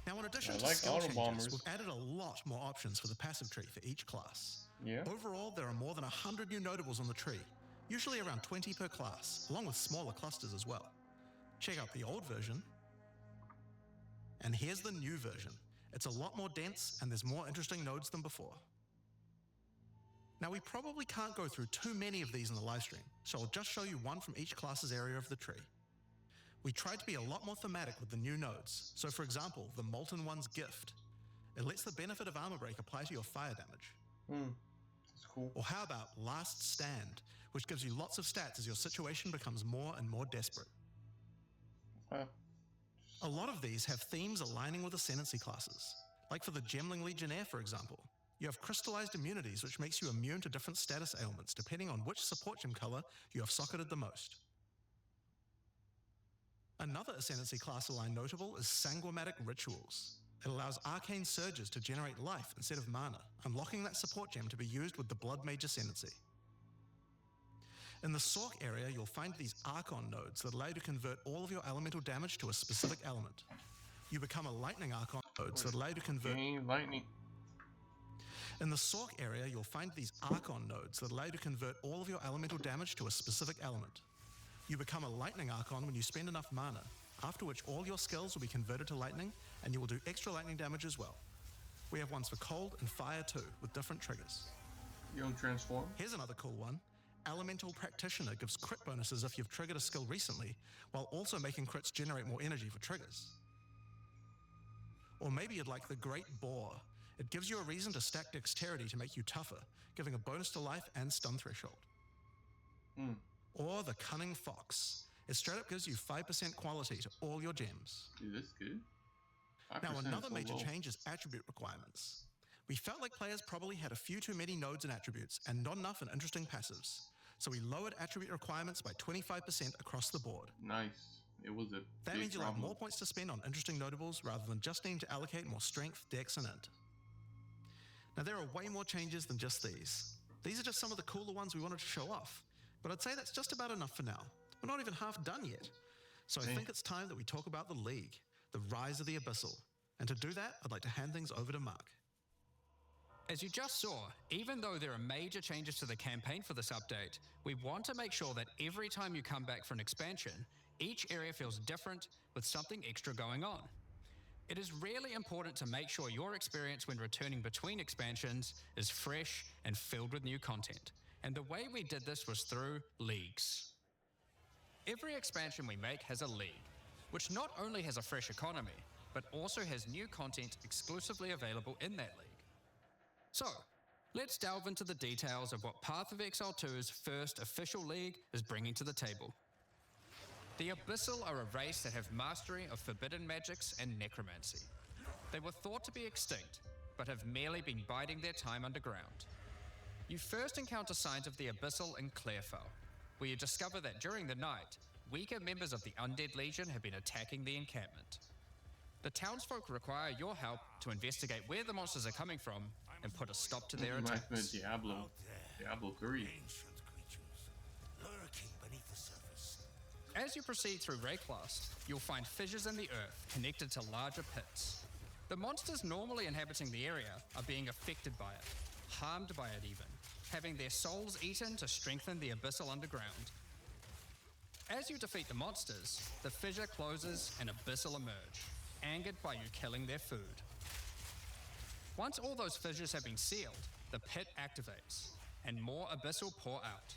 Now, in addition to like skill auto changes, bombers. we've added a lot more options for the passive tree for each class. Yeah. Overall, there are more than 100 new notables on the tree, usually around 20 per class, along with smaller clusters as well. Check out the old version, and here's the new version. It's a lot more dense, and there's more interesting nodes than before. Now, we probably can't go through too many of these in the livestream, so I'll just show you one from each class's area of the tree. We tried to be a lot more thematic with the new nodes. So for example, the Molten One's Gift. It lets the benefit of Armor Break apply to your fire damage. That's cool. Or how about Last Stand, which gives you lots of stats as your situation becomes more and more desperate. A lot of these have themes aligning with Ascendancy classes. Like for the Gemling Legionnaire, for example. You have crystallized immunities, which makes you immune to different status ailments, depending on which support gem color you have socketed the most. Another Ascendancy class aligned notable is Sanguimatic Rituals. It allows arcane surges to generate life instead of mana, unlocking that support gem to be used with the Blood Mage Ascendancy. In the Sork area, you'll find these Archon nodes that allow you to convert all of your elemental damage to a specific element. You become a Lightning Archon nodes that allow you to convert... Lightning. In the Sork area, you'll find these Archon nodes that allow you to convert all of your elemental damage to a specific element. You become a Lightning Archon when you spend enough mana, after which all your skills will be converted to lightning, and you will do extra lightning damage as well. We have ones for cold and fire too, with different triggers. You don't transform? Here's another cool one. Elemental Practitioner gives crit bonuses if you've triggered a skill recently, while also making crits generate more energy for triggers. Or maybe you'd like the Great Boar. It gives you a reason to stack dexterity to make you tougher, giving a bonus to life and stun threshold. Or the Cunning Fox. It straight up gives you 5% quality to all your gems. Dude, that's good. Now, 5% another is so major low. change is attribute requirements. We felt like players probably had a few too many nodes and attributes and not enough in interesting passives. So we lowered attribute requirements by 25% across the board. Nice. It was a That big means you'll have problem. more points to spend on interesting notables rather than just needing to allocate more strength, dex, and int. Now, there are way more changes than just these. These are just some of the cooler ones we wanted to show off. But I'd say that's just about enough for now. We're not even half done yet. So I think it's time that we talk about the League, the rise of the Abyssal. And to do that, I'd like to hand things over to Mark. As you just saw, even though there are major changes to the campaign for this update, we want to make sure that every time you come back for an expansion, each area feels different with something extra going on. It is really important to make sure your experience when returning between expansions is fresh and filled with new content. And the way we did this was through leagues. Every expansion we make has a league, which not only has a fresh economy, but also has new content exclusively available in that league. So, let's delve into the details of what Path of Exile 2's first official league is bringing to the table. The Abyssal are a race that have mastery of forbidden magics and necromancy. They were thought to be extinct, but have merely been biding their time underground. You first encounter signs of the Abyssal in Clearfell, where you discover that during the night, weaker members of the Undead Legion have been attacking the encampment. The townsfolk require your help to investigate where the monsters are coming from and put a stop to their Reminds me of attacks. Diablo. Diablo 3. Ancient creatures lurking beneath the surface. As you proceed through Rayclast, you'll find fissures in the earth connected to larger pits. The monsters normally inhabiting the area are being affected by it, harmed by it even, having their souls eaten to strengthen the abyssal underground. As you defeat the monsters, the fissure closes and abyssal emerge, angered by you killing their food. Once all those fissures have been sealed, the pit activates, and more abyssal pour out.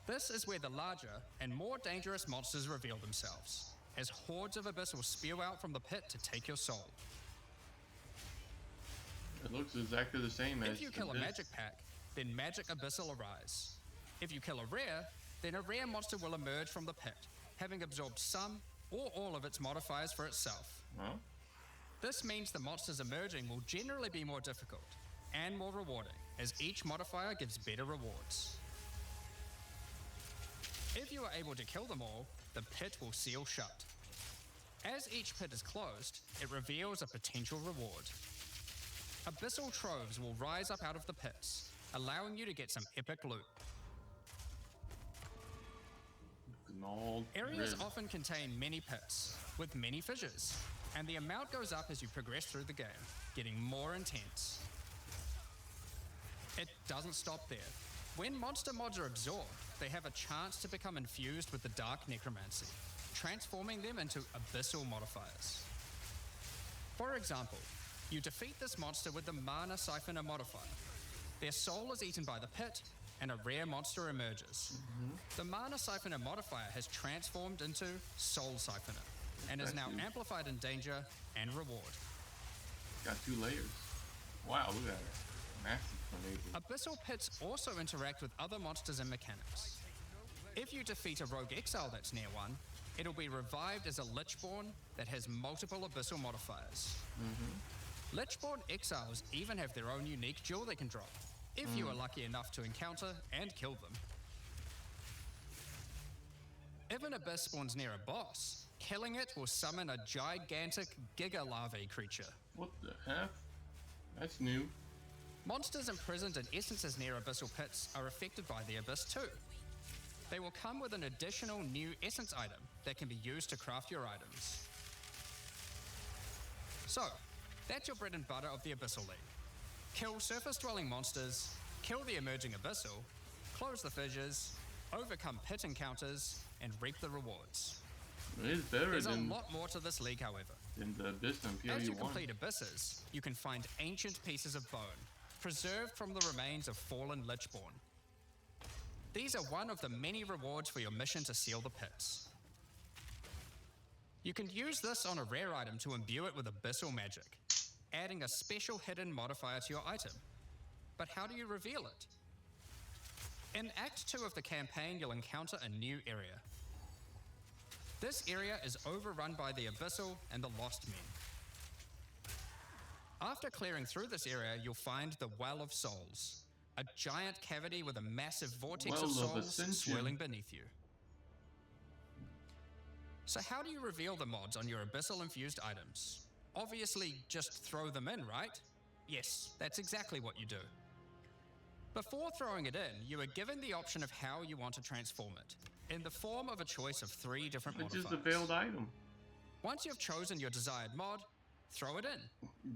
This is where the larger and more dangerous monsters reveal themselves, as hordes of abyssal spew out from the pit to take your soul. It looks exactly the same as If you kill a this. magic pack, then magic abyssal arise. If you kill a rare, then a rare monster will emerge from the pit, having absorbed some or all of its modifiers for itself. Huh? This means the monsters emerging will generally be more difficult and more rewarding, as each modifier gives better rewards. If you are able to kill them all, the pit will seal shut. As each pit is closed, it reveals a potential reward. Abyssal troves will rise up out of the pits, allowing you to get some epic loot. Gnawed Areas red. often contain many pits, with many fissures, and the amount goes up as you progress through the game, getting more intense. It doesn't stop there. When monster mods are absorbed, they have a chance to become infused with the dark necromancy, transforming them into abyssal modifiers. For example, you defeat this monster with the Mana Siphoner modifier. Their soul is eaten by the pit, and a rare monster emerges. The Mana Siphoner modifier has transformed into Soul Siphoner, and is now amplified in danger and reward. Got 2 layers. Wow, look at it. Massive tornado. Abyssal pits also interact with other monsters and mechanics. If you defeat a rogue exile that's near one, it'll be revived as a Lichborn that has multiple abyssal modifiers. Lichborn exiles even have their own unique jewel they can drop, if you are lucky enough to encounter and kill them. If an abyss spawns near a boss, killing it will summon a gigantic Giga Larvae creature. What the F? That's new. Monsters imprisoned in essences near abyssal pits are affected by the abyss too. They will come with an additional new essence item that can be used to craft your items. So, that's your bread and butter of the Abyssal League. Kill surface-dwelling monsters, kill the emerging abyssal, close the fissures, overcome pit encounters, and reap the rewards. It is better There's a than lot more to this league, however. the Abyss and As you PoE1. complete abysses, you can find ancient pieces of bone, preserved from the remains of fallen Lichborn. These are one of the many rewards for your mission to seal the pits. You can use this on a rare item to imbue it with abyssal magic, adding a special hidden modifier to your item. But how do you reveal it? In Act 2 of the campaign, you'll encounter a new area. This area is overrun by the Abyssal and the Lost Men. After clearing through this area, you'll find the Well of Souls, a giant cavity with a massive vortex Well of of souls Ascension. swirling beneath you. So how do you reveal the mods on your abyssal-infused items? Obviously, just throw them in, right? Yes, that's exactly what you do. Before throwing it in, you are given the option of how you want to transform it, in the form of a choice of 3 different It's modifiers. just a veiled item. Once you've chosen your desired mod, throw it in,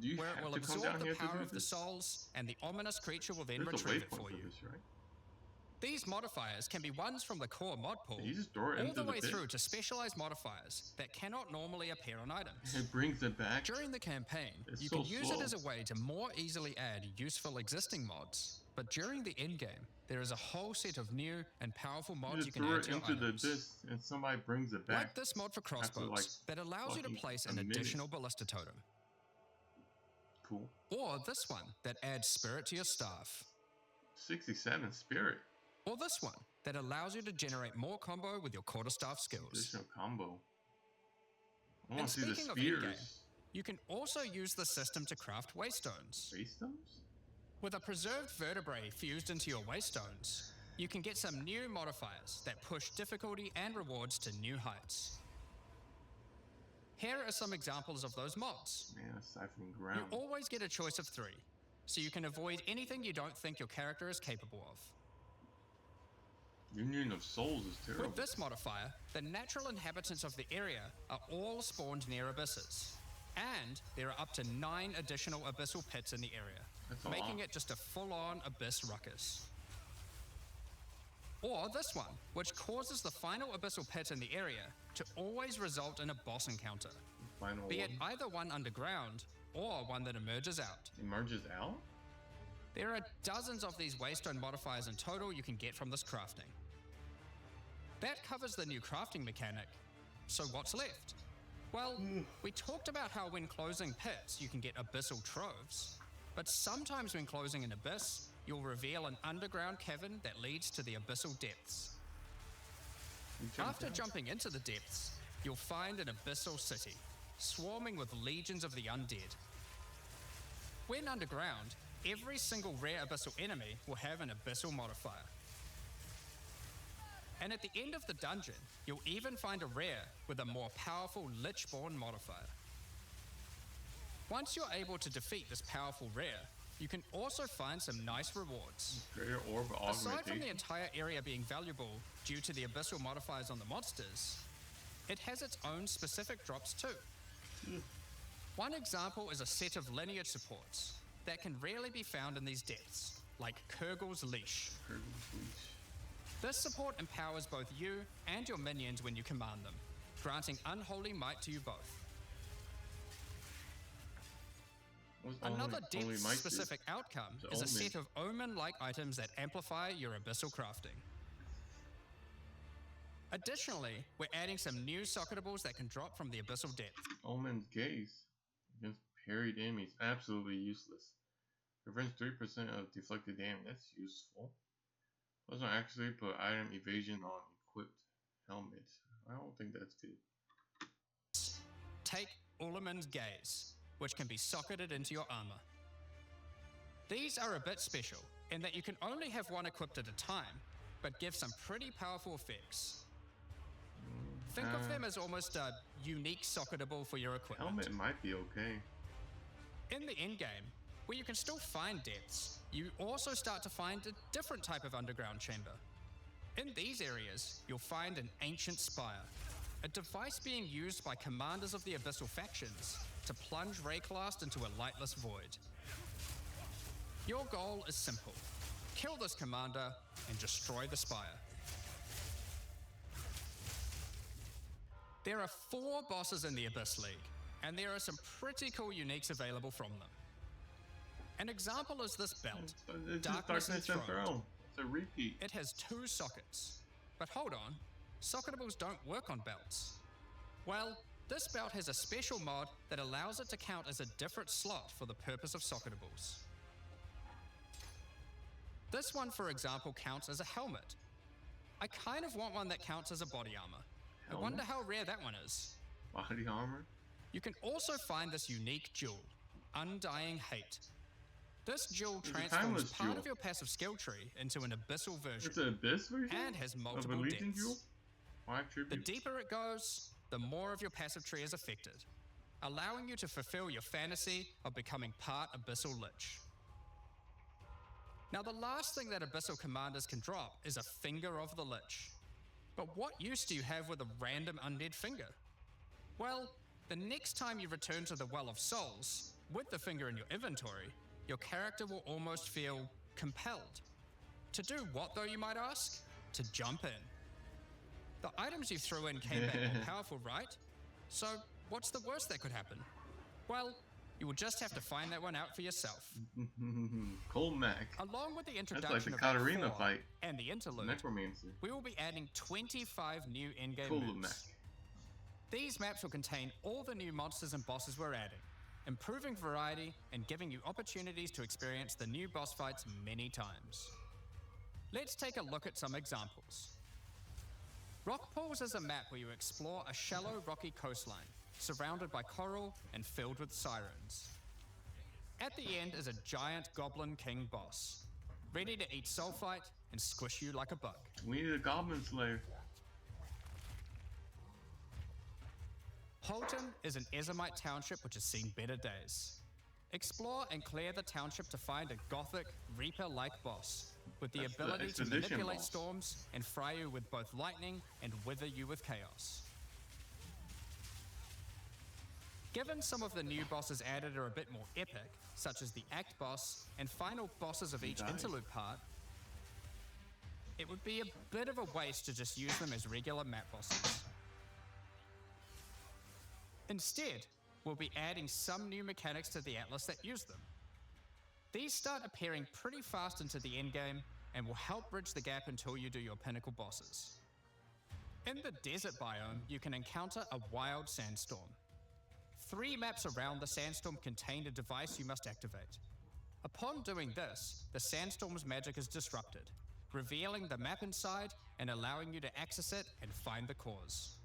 Do you where it have will to come absorb down the here to power do of the this? souls, and the ominous creature will then There's a retrieve it waypoint for you. this, right? These modifiers can be ones from the core mod pool, You just throw it all into the the way pit. through to specialized modifiers that cannot normally appear on items. It brings it back. During the campaign, It's you so can use slow. it as a way to more easily add useful existing mods. But during the endgame, there is a whole set of new and powerful You mods you just can throw add it to your into the items. abyss and somebody brings it back. Like this mod for after, crossbows like, that allows you to fucking place a an minute. additional ballista totem. Cool. Or this one that adds spirit to your staff. 67 spirit. Or this one that allows you to generate more combo with your quarterstaff skills. Additional combo. I want And to see the speaking of spears. endgame, you can also use the system to craft waystones. Face stones? With a preserved vertebrae fused into your waystones, you can get some new modifiers that push difficulty and rewards to new heights. Here are some examples of those mods. Man, siphoning You ground. always get a choice of 3, so you can avoid anything you don't think your character is capable of. Union of Souls is terrible. With this modifier, the natural inhabitants of the area are all spawned near abysses, and there are up to 9 additional abyssal pits in the area, That's a making lot. it just a full-on abyss ruckus. Or this one, which causes the final abyssal pit in the area to always result in a boss encounter, Final be it one. either one underground or one that emerges out. Emerges out? There are dozens of these waystone modifiers in total you can get from this crafting. That covers the new crafting mechanic. So what's left? Well, we talked about how when closing pits you can get abyssal troves, but sometimes when closing an abyss, you'll reveal an underground cavern that leads to the abyssal depths. You jump After down. jumping into the depths, you'll find an abyssal city, swarming with legions of the undead. When underground, every single rare abyssal enemy will have an abyssal modifier. And at the end of the dungeon, you'll even find a rare with a more powerful Lichborn modifier. Once you're able to defeat this powerful rare, you can also find some nice rewards. Greater Orb of Aside from the Augmentation. entire area being valuable due to the abyssal modifiers on the monsters, it has its own specific drops too. One example is a set of lineage supports that can rarely be found in these depths, like Kurgel's Leash. Kurgel's Leash. This support empowers both you and your minions when you command them, granting unholy might to you both. What's Another only might do? depth-specific outcome The is a omen. set of omen-like items that amplify your abyssal crafting. Additionally, we're adding some new socketables that can drop from the abyssal depth. Omen's Gaze against parried enemies. Absolutely useless. Prevents 3% of deflected damage. That's useful. Also, actually put item evasion on equipped helmet. I don't think that's good. Take Ullaman's Gaze, which can be socketed into your armor. These are a bit special in that you can only have one equipped at a time, but give some pretty powerful effects. Think of them as almost a unique socketable for your equipment. Helmet might be okay. In the endgame, where you can still find depths, you also start to find a different type of underground chamber. In these areas, you'll find an ancient spire, a device being used by commanders of the abyssal factions to plunge Rayclast into a lightless void. Your goal is simple: kill this commander and destroy the spire. There are 4 bosses in the Abyss League, and there are some pretty cool uniques available from them. An example is this belt, It's just Darkness Darkness Enthroned. Enthroned. It's a repeat. It has 2 sockets. But hold on, socketables don't work on belts. Well, this belt has a special mod that allows it to count as a different slot for the purpose of socketables. This one, for example, counts as a helmet. I kind of want one that counts as a body armor. I wonder how rare that one is. Body armor. You can also find this unique jewel, Undying Hate. This jewel It's a transforms timeless part jewel. of your passive skill tree into an abyssal version. It's an abyss version And has of a multiple Legion depths. jewel. 5 The tributes. deeper it goes, the more of your passive tree is affected, allowing you to fulfill your fantasy of becoming part Abyssal Lich. Now, the last thing that Abyssal Commanders can drop is a Finger of the Lich. But what use do you have with a random undead finger? Well, the next time you return to the Well of Souls, with the finger in your inventory, your character will almost feel compelled. To do what, though, you might ask? To jump in. The items you threw in came back more powerful, right? So, what's the worst that could happen? Well, you will just have to find that one out for yourself. Cold Mac. Along with the That's introduction like the of Act Katarina 4 fight. and the interlude, Necromancer. we will be adding 25 new in-game Cold moves. Mac. These maps will contain all the new monsters and bosses we're adding, improving variety and giving you opportunities to experience the new boss fights many times. Let's take a look at some examples. Rock Pools is a map where you explore a shallow rocky coastline, surrounded by coral and filled with sirens. At the end is a giant Goblin King boss, ready to eat sulfite and squish you like a bug. We need a Goblin Slayer. Holton is an Ezomite township which has seen better days. Explore and clear the township to find a gothic, Reaper-like boss with the That's the ability to expedition manipulate boss. storms and fry you with both lightning and wither you with chaos. Given some of the new bosses added are a bit more epic, such as the Act boss and final bosses of each died. interlude part, it would be a bit of a waste to just use them as regular map bosses. Instead, we'll be adding some new mechanics to the Atlas that use them. These start appearing pretty fast into the endgame and will help bridge the gap until you do your pinnacle bosses. In the desert biome, you can encounter a wild sandstorm. 3 maps around the sandstorm contain a device you must activate. Upon doing this, the sandstorm's magic is disrupted, revealing the map inside and allowing you to access it and find the cause.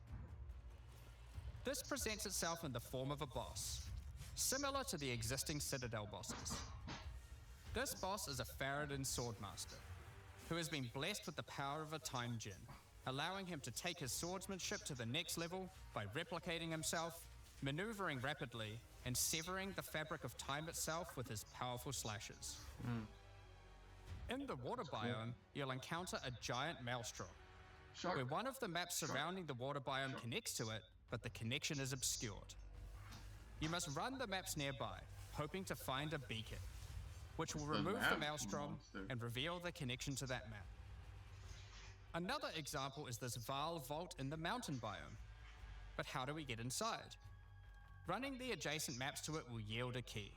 This presents itself in the form of a boss, similar to the existing Citadel bosses. This boss is a Faradin Swordmaster, who has been blessed with the power of a Time Djinn, allowing him to take his swordsmanship to the next level by replicating himself, maneuvering rapidly, and severing the fabric of time itself with his powerful slashes. In the water biome, you'll encounter a giant maelstrom, Shark. where one of the maps surrounding the water biome connects to it, but the connection is obscured. You must run the maps nearby, hoping to find a beacon, which will remove the map maelstrom monster. and reveal the connection to that map. Another example is this Vaal vault in the mountain biome. But how do we get inside? Running the adjacent maps to it will yield a key,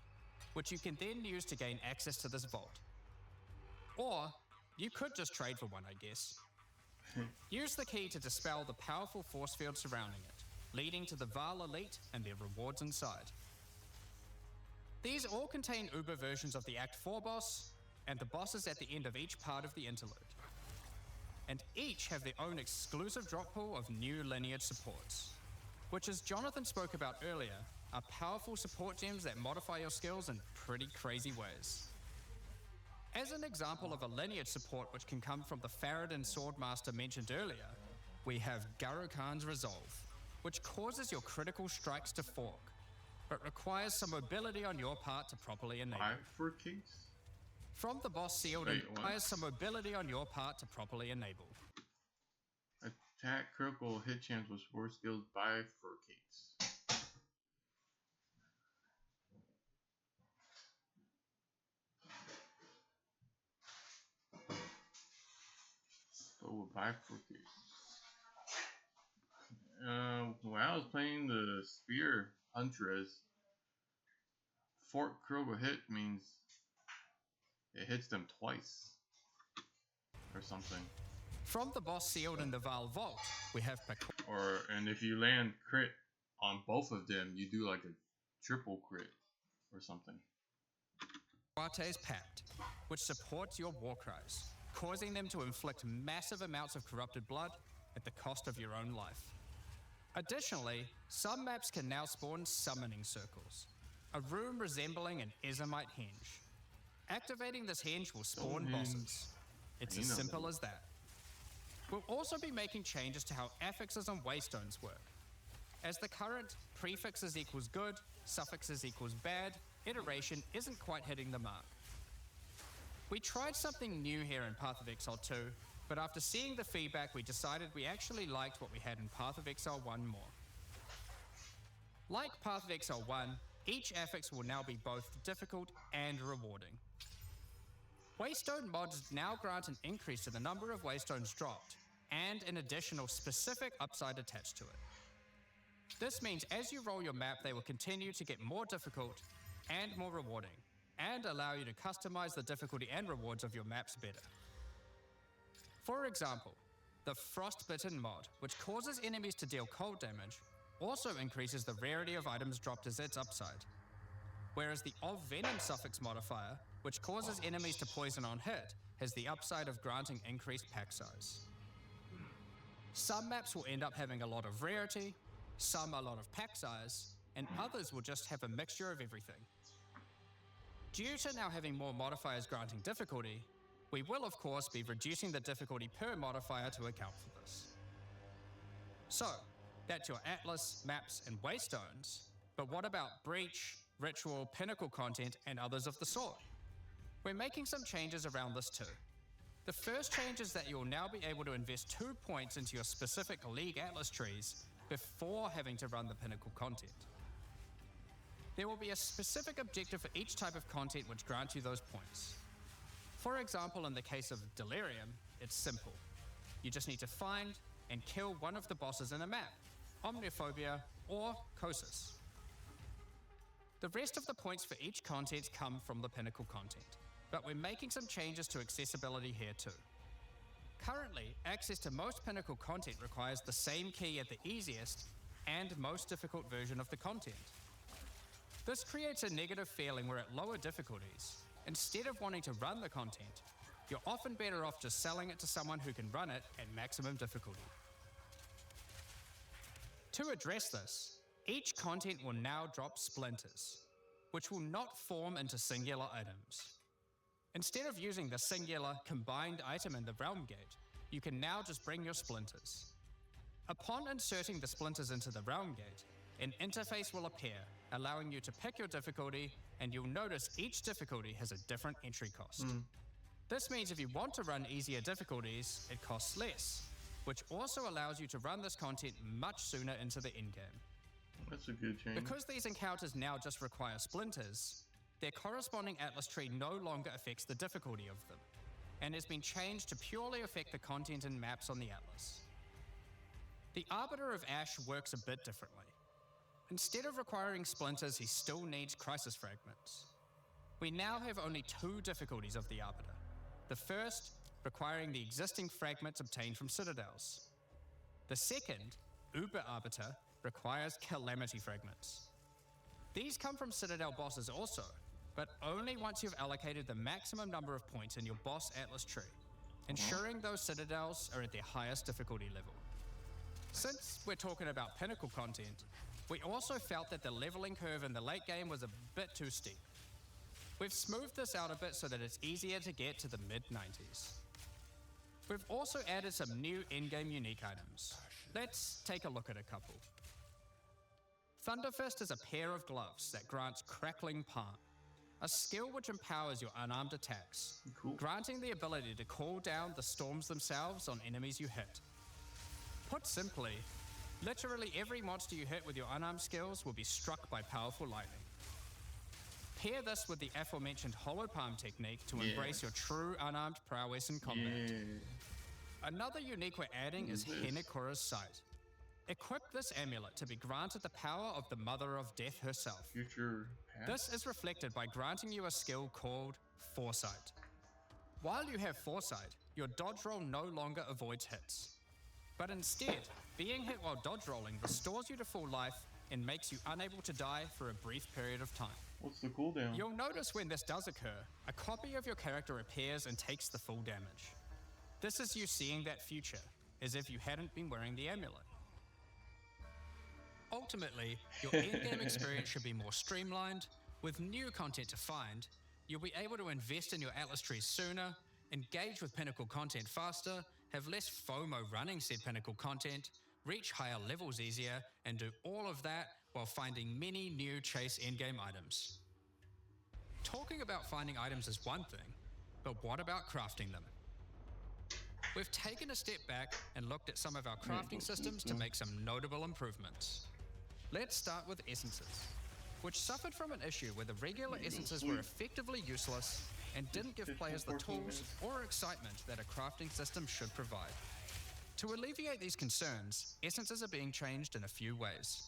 which you can then use to gain access to this vault. Or, you could just trade for one, I guess. Use the key to dispel the powerful force field surrounding it, leading to the Vaal Elite and their rewards inside. These all contain Uber versions of the Act 4 boss, and the bosses at the end of each part of the interlude. And each have their own exclusive drop pool of new lineage supports, which, as Jonathan spoke about earlier, are powerful support gems that modify your skills in pretty crazy ways. As an example of a lineage support which can come from the Faradin Swordmaster mentioned earlier, we have Garukan's Resolve, which causes your critical strikes to fork, but requires some mobility on your part to properly enable. Bifurcates? From the boss sealed, Wait, it what? requires some mobility on your part to properly enable. Attack critical hit chance with sword skills bifurcates. So bifurcate. When I was playing the Spear Huntress, Fort critical hit means it hits them twice. Or something. From the boss sealed in the Vaal Vault, we have And if you land crit on both of them, you do like a triple crit or something. Paquate's Pact, which supports your war cries, causing them to inflict massive amounts of corrupted blood at the cost of your own life. Additionally, some maps can now spawn summoning circles, a room resembling an Ezomite henge. Activating this henge will spawn bosses. It's as simple as that. We'll also be making changes to how affixes on waystones work, as the current prefixes equals good, suffixes equals bad iteration isn't quite hitting the mark. We tried something new here in Path of Exile 2, but after seeing the feedback we decided we actually liked what we had in Path of Exile 1 more. Like Path of Exile 1, each affix will now be both difficult and rewarding. Waystone mods now grant an increase to the number of waystones dropped, and an additional specific upside attached to it. This means as you roll your map, they will continue to get more difficult and more rewarding, and allow you to customize the difficulty and rewards of your maps better. For example, the Frostbitten mod, which causes enemies to deal cold damage, also increases the rarity of items dropped as its upside. Whereas the Of Venom suffix modifier, which causes enemies to poison on hit, has the upside of granting increased pack size. Some maps will end up having a lot of rarity, some a lot of pack size, and others will just have a mixture of everything. Due to now having more modifiers granting difficulty, We will, of course, be reducing the difficulty per modifier to account for this. So, that's your Atlas, maps, and waystones, but what about Breach, Ritual, Pinnacle content, and others of the sort? We're making some changes around this too. The first change is that you'll now be able to invest 2 points into your specific League Atlas trees before having to run the Pinnacle content. There will be a specific objective for each type of content which grants you those points. For example, in the case of Delirium, it's simple. You just need to find and kill one of the bosses in a map, Omniophobia or Kosis. The rest of the points for each content come from the Pinnacle content, but we're making some changes to accessibility here too. Currently, access to most Pinnacle content requires the same key at the easiest and most difficult version of the content. This creates a negative feeling where at lower difficulties, instead of wanting to run the content, you're often better off just selling it to someone who can run it at maximum difficulty. To address this, each content will now drop splinters, which will not form into singular items. Instead of using the singular combined item in the realm gate, you can now just bring your splinters. Upon inserting the splinters into the realm gate, an interface will appear, allowing you to pick your difficulty, and you'll notice each difficulty has a different entry cost. This means if you want to run easier difficulties, it costs less, which also allows you to run this content much sooner into the endgame. That's a good change. Because these encounters now just require splinters, their corresponding Atlas tree no longer affects the difficulty of them, and has been changed to purely affect the content and maps on the Atlas. The Arbiter of Ash works a bit differently. Instead of requiring splinters, he still needs crisis fragments. We now have only 2 difficulties of the Arbiter. The first, requiring the existing fragments obtained from citadels. The second, Uber Arbiter, requires calamity fragments. These come from citadel bosses also, but only once you've allocated the maximum number of points in your boss Atlas tree, ensuring those citadels are at their highest difficulty level. Since we're talking about Pinnacle content, we also felt that the leveling curve in the late game was a bit too steep. We've smoothed this out a bit so that it's easier to get to the mid-90s. We've also added some new in-game unique items. Let's take a look at a couple. Thunderfist is a pair of gloves that grants Crackling Palm, a skill which empowers your unarmed attacks, granting the ability to call down the storms themselves on enemies you hit. Put simply, literally every monster you hit with your unarmed skills will be struck by powerful lightning. Pair this with the aforementioned Hollow Palm technique to embrace your true unarmed prowess in combat. Another unique we're adding is Henekura's Sight. Equip this amulet to be granted the power of the Mother of Death herself. Future past? This is reflected by granting you a skill called Foresight. While you have Foresight, your dodge roll no longer avoids hits. But instead, being hit while dodge rolling restores you to full life and makes you unable to die for a brief period of time. What's the cooldown? You'll notice when this does occur, a copy of your character appears and takes the full damage. This is you seeing that future, as if you hadn't been wearing the amulet. Ultimately, your in-game experience should be more streamlined. With new content to find, you'll be able to invest in your Atlas trees sooner, engage with Pinnacle content faster, have less FOMO running said Pinnacle content, reach higher levels easier, and do all of that while finding many new chase endgame items. Talking about finding items is one thing, but what about crafting them? We've taken a step back and looked at some of our crafting systems to make some notable improvements. Let's start with essences, which suffered from an issue where the regular essences were effectively useless and didn't give players the tools or excitement that a crafting system should provide. To alleviate these concerns, essences are being changed in a few ways.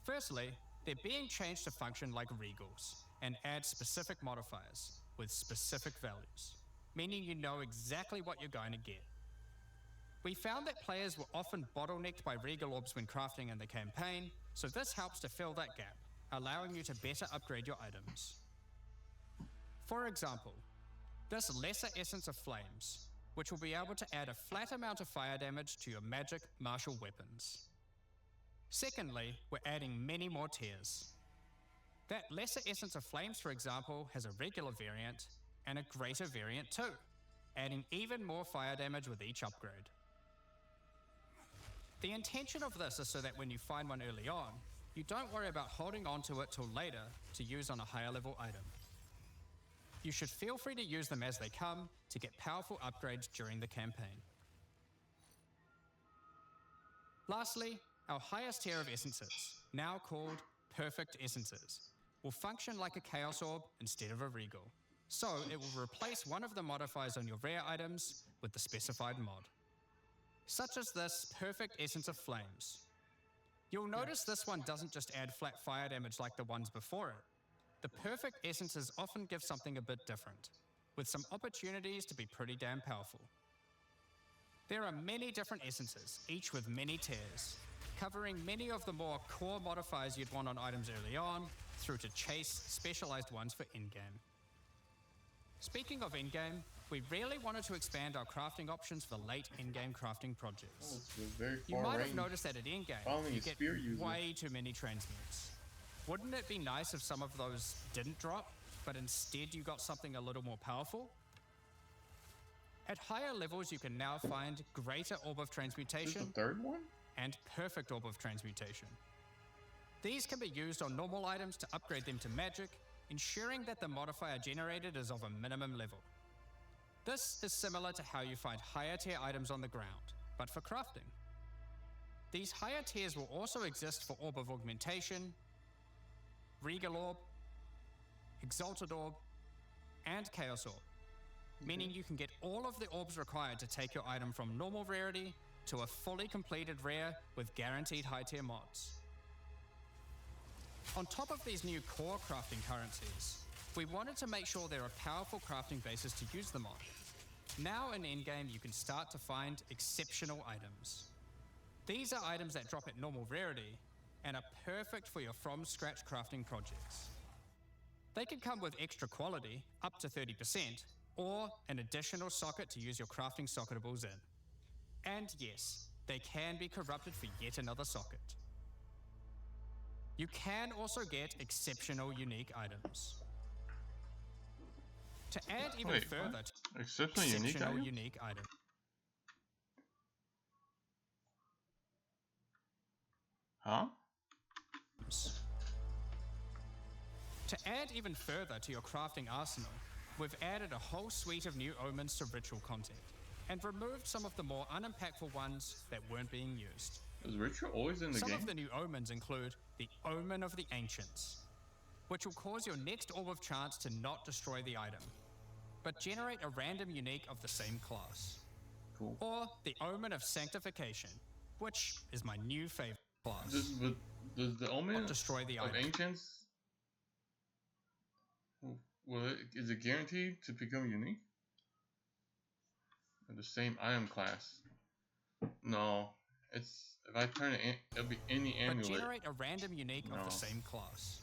Firstly, they're being changed to function like regals and add specific modifiers with specific values, meaning you know exactly what you're going to get. We found that players were often bottlenecked by regal orbs when crafting in the campaign, so this helps to fill that gap, allowing you to better upgrade your items. For example, this Lesser Essence of Flames, which will be able to add a flat amount of fire damage to your magic martial weapons. Secondly, we're adding many more tiers. That Lesser Essence of Flames, for example, has a regular variant and a greater variant too. adding even more fire damage with each upgrade. The intention of this is so that when you find one early on, you don't worry about holding on to it till later to use on a higher level item. You should feel free to use them as they come to get powerful upgrades during the campaign. Lastly, our highest tier of essences, now called Perfect Essences, will function like a Chaos Orb instead of a Regal. So it will replace one of the modifiers on your rare items with the specified mod. Such as this Perfect Essence of Flames. You'll notice this one doesn't just add flat fire damage like the ones before it. The Perfect Essences often give something a bit different, with some opportunities to be pretty damn powerful. There are many different essences, each with many tiers, covering many of the more core modifiers you'd want on items early on, through to chase specialized ones for in-game. Speaking of in-game, we really wanted to expand our crafting options for late in-game crafting projects. You might have noticed that at in-game, you get way too many transmutes. Wouldn't it be nice if some of those didn't drop, but instead you got something a little more powerful? At higher levels, you can now find Greater Orb of Transmutation Is the third one? and Perfect Orb of Transmutation. These can be used on normal items to upgrade them to magic, ensuring that the modifier generated is of a minimum level. This is similar to how you find higher tier items on the ground, but for crafting. These higher tiers will also exist for Orb of Augmentation, Regal Orb, Exalted Orb, and Chaos Orb, meaning you can get all of the orbs required to take your item from normal rarity to a fully completed rare with guaranteed high tier mods. On top of these new core crafting currencies, we wanted to make sure there are powerful crafting bases to use them on. Now in endgame, you can start to find exceptional items. These are items that drop at normal rarity and are perfect for your from-scratch crafting projects. They can come with extra quality, up to 30%, or an additional socket to use your crafting socketables in. And yes, they can be corrupted for yet another socket. You can also get exceptional unique items. To add even further to Exceptional unique items. Huh? To add even further to your crafting arsenal, we've added a whole suite of new omens to ritual content, and removed some of the more unimpactful ones that weren't being used. Is ritual always in the game? Some of the new omens include the Omen of the Ancients, which will cause your next Orb of Chance to not destroy the item, but generate a random unique of the same class. Cool. Or the Omen of Sanctification, which is my new favorite class. Does the Omen Not destroy the of item. Ancients, is it guaranteed to become unique? Or the same item class? No, it's if I turn it in, it'll be any amulet. But generate a random unique of the same class.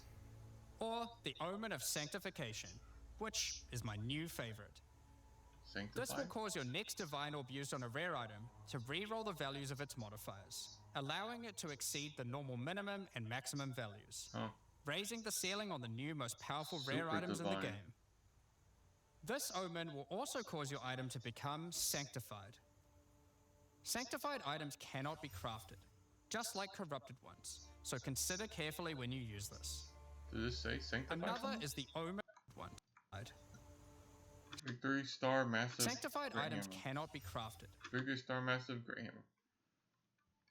Or the Omen of Sanctification, which is my new favorite. Sanctified? This will cause your next Divine Orb used on a rare item to re-roll the values of its modifiers, allowing it to exceed the normal minimum and maximum values, raising the ceiling on the new most powerful rare items in the game. This Omen will also cause your item to become Sanctified. Sanctified items cannot be crafted, just like corrupted ones, so consider carefully when you use this. Does this say Sanctified? Another is the Omen one. Victory Star Massive Sanctified Great items Hammer. cannot be crafted. Victory Star Massive Great Hammer.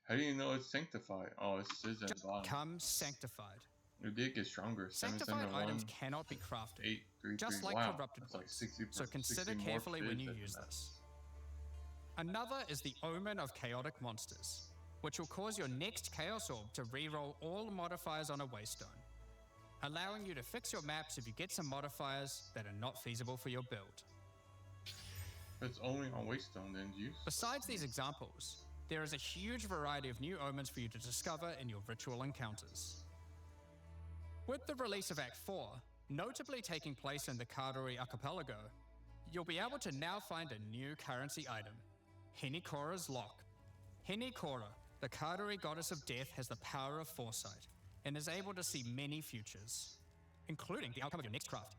How do you know it's sanctified? Oh, it says at the bottom. Become Sanctified. It did get stronger. Sanctified 771, items cannot be crafted, 833. just like Wow, corrupted that's like ones, 60, so consider 60 more carefully when fizz you than use that. this. Another is the Omen of Chaotic Monsters, which will cause your next Chaos Orb to re-roll all modifiers on a Waystone, allowing you to fix your maps if you get some modifiers that are not feasible for your build. It's only on Waystone then use. Besides these examples, there is a huge variety of new omens for you to discover in your ritual encounters. With the release of Act 4, notably taking place in the Karori Archipelago, you'll be able to now find a new currency item, Henikora's Lock. Henikora, the Karori goddess of death, has the power of foresight, and is able to see many futures, including the outcome of your next craft.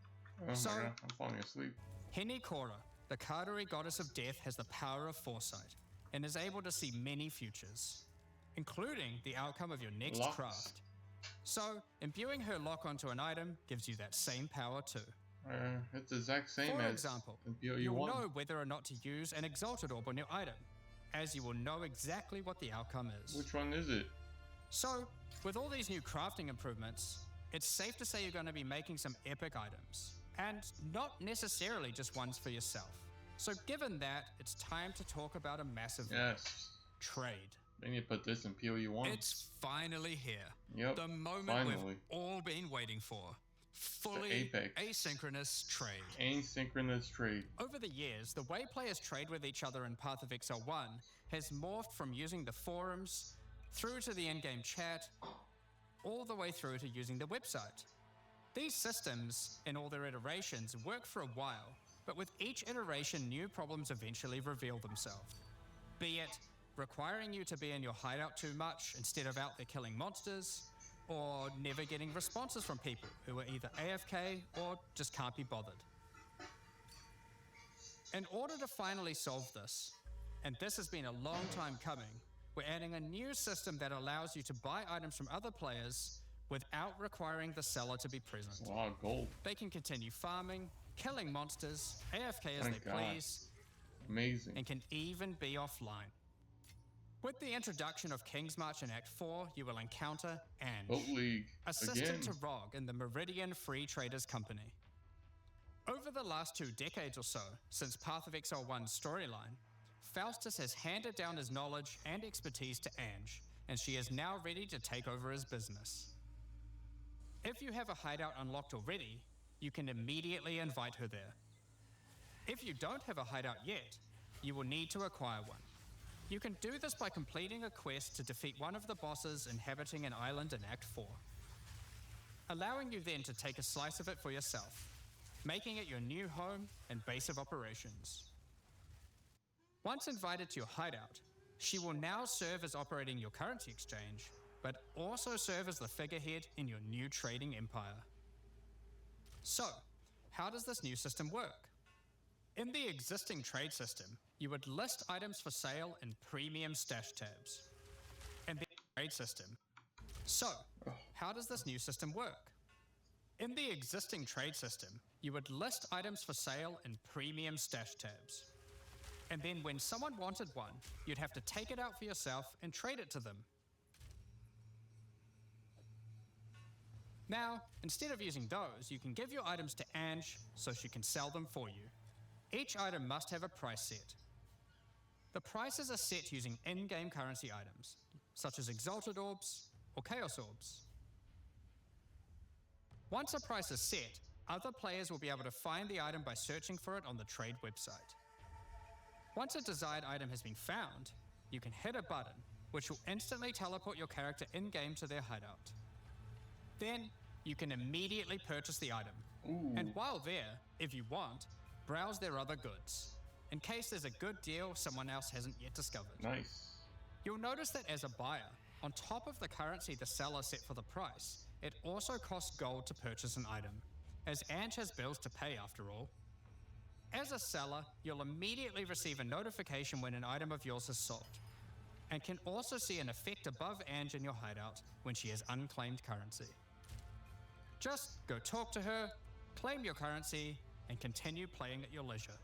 Oh So- my god, I'm falling asleep. Henikora, the Karuri goddess of death has the power of foresight and is able to see many futures, including the outcome of your next Locks. craft. So, imbuing her lock onto an item gives you that same power too. It's the exact same For as example, in you'll PoE1. know whether or not to use an Exalted Orb on your item, as you will know exactly what the outcome is. Which one is it? So, with all these new crafting improvements, it's safe to say you're going to be making some epic items, and not necessarily just ones for yourself. So given that, it's time to talk about a massive one. Yes. Trade. They need to put this in PoE1. It's finally here. Yep, The moment finally. we've all been waiting for. Fully apex. asynchronous trade. Asynchronous trade. Over the years, the way players trade with each other in Path of Exile 1 has morphed from using the forums, through to the in-game chat, all the way through to using the website. These systems, in all their iterations, work for a while, but with each iteration new problems eventually reveal themselves. Be it requiring you to be in your hideout too much instead of out there killing monsters, or never getting responses from people who are either AFK or just can't be bothered. In order to finally solve this, and this has been a long time coming, we're adding a new system that allows you to buy items from other players without requiring the seller to be present. It's a lot of gold. They can continue farming, killing monsters, AFK as Thank they God. please, Amazing. and can even be offline. With the introduction of King's March in Act 4, you will encounter Ange, Boat League. assistant Again. to Rog in the Meridian Free Traders Company. Over the last 2 decades or so, since Path of Exile 1's storyline, Faustus has handed down his knowledge and expertise to Ange, and she is now ready to take over his business. If you have a hideout unlocked already, you can immediately invite her there. If you don't have a hideout yet, you will need to acquire one. You can do this by completing a quest to defeat one of the bosses inhabiting an island in Act 4, allowing you then to take a slice of it for yourself, making it your new home and base of operations. Once invited to your hideout, she will now serve as operating your currency exchange, but also serve as the figurehead in your new trading empire. So, how does this new system work? In the existing trade system, you would list items for sale in premium stash tabs. In the trade system. So, how does this new system work? In the existing trade system, you would list items for sale in premium stash tabs. And then when someone wanted one, you'd have to take it out for yourself and trade it to them. Now, instead of using those, you can give your items to Ange so she can sell them for you. Each item must have a price set. The prices are set using in-game currency items, such as Exalted Orbs or Chaos Orbs. Once a price is set, other players will be able to find the item by searching for it on the trade website. Once a desired item has been found, you can hit a button, which will instantly teleport your character in-game to their hideout. Then, you can immediately purchase the item. Ooh. And while there, if you want, browse their other goods, in case there's a good deal someone else hasn't yet discovered. Nice. You'll notice that as a buyer, on top of the currency the seller set for the price, it also costs gold to purchase an item, as Ange has bills to pay after all. As a seller, you'll immediately receive a notification when an item of yours is sold, and can also see an effect above Ange in your hideout when she has unclaimed currency. Just go talk to her, claim your currency, and continue playing at your leisure.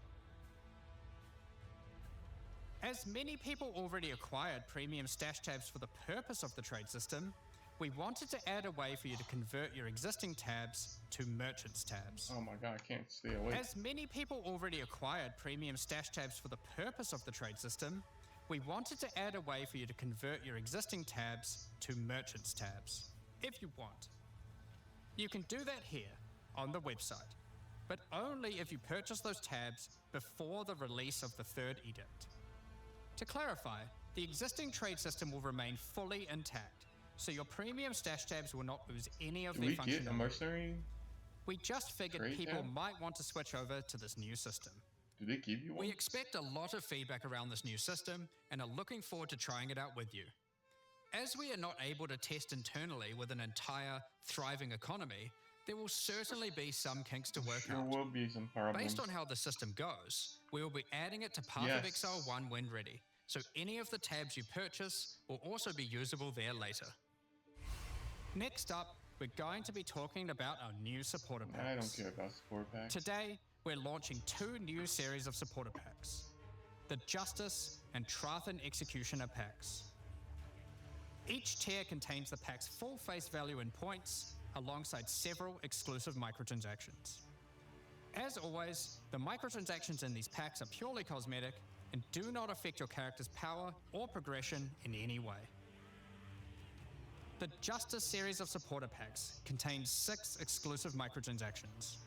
As many people already acquired premium stash tabs for the purpose of the trade system, we wanted to add a way for you to convert your existing tabs to merchants tabs. Oh my god, I can't stay awake. As many people already acquired premium stash tabs for the purpose of the trade system, we wanted to add a way for you to convert your existing tabs to merchants tabs, if you want. You can do that here, on the website, but only if you purchase those tabs before the release of the third edict. To clarify, the existing trade system will remain fully intact, so your premium stash tabs will not lose any of Do their we get a functionality. mercenary? We just figured Trade people tab? might want to switch over to this new system. Do they give you one? We expect a lot of feedback around this new system and are looking forward to trying it out with you. As we are not able to test internally with an entire, thriving economy, There will certainly be some kinks to work There out. will be some problems. Based on how the system goes, we will be adding it to Path of Exile 1 when ready, so any of the tabs you purchase will also be usable there later. Next up, we're going to be talking about our new supporter packs. I don't care about support packs. Today, we're launching 2 new series of supporter packs, the Justice and Trathan Executioner packs. Each tier contains the pack's full face value in points, alongside several exclusive microtransactions. As always, the microtransactions in these packs are purely cosmetic and do not affect your character's power or progression in any way. The Justice series of supporter packs contains 6 exclusive microtransactions.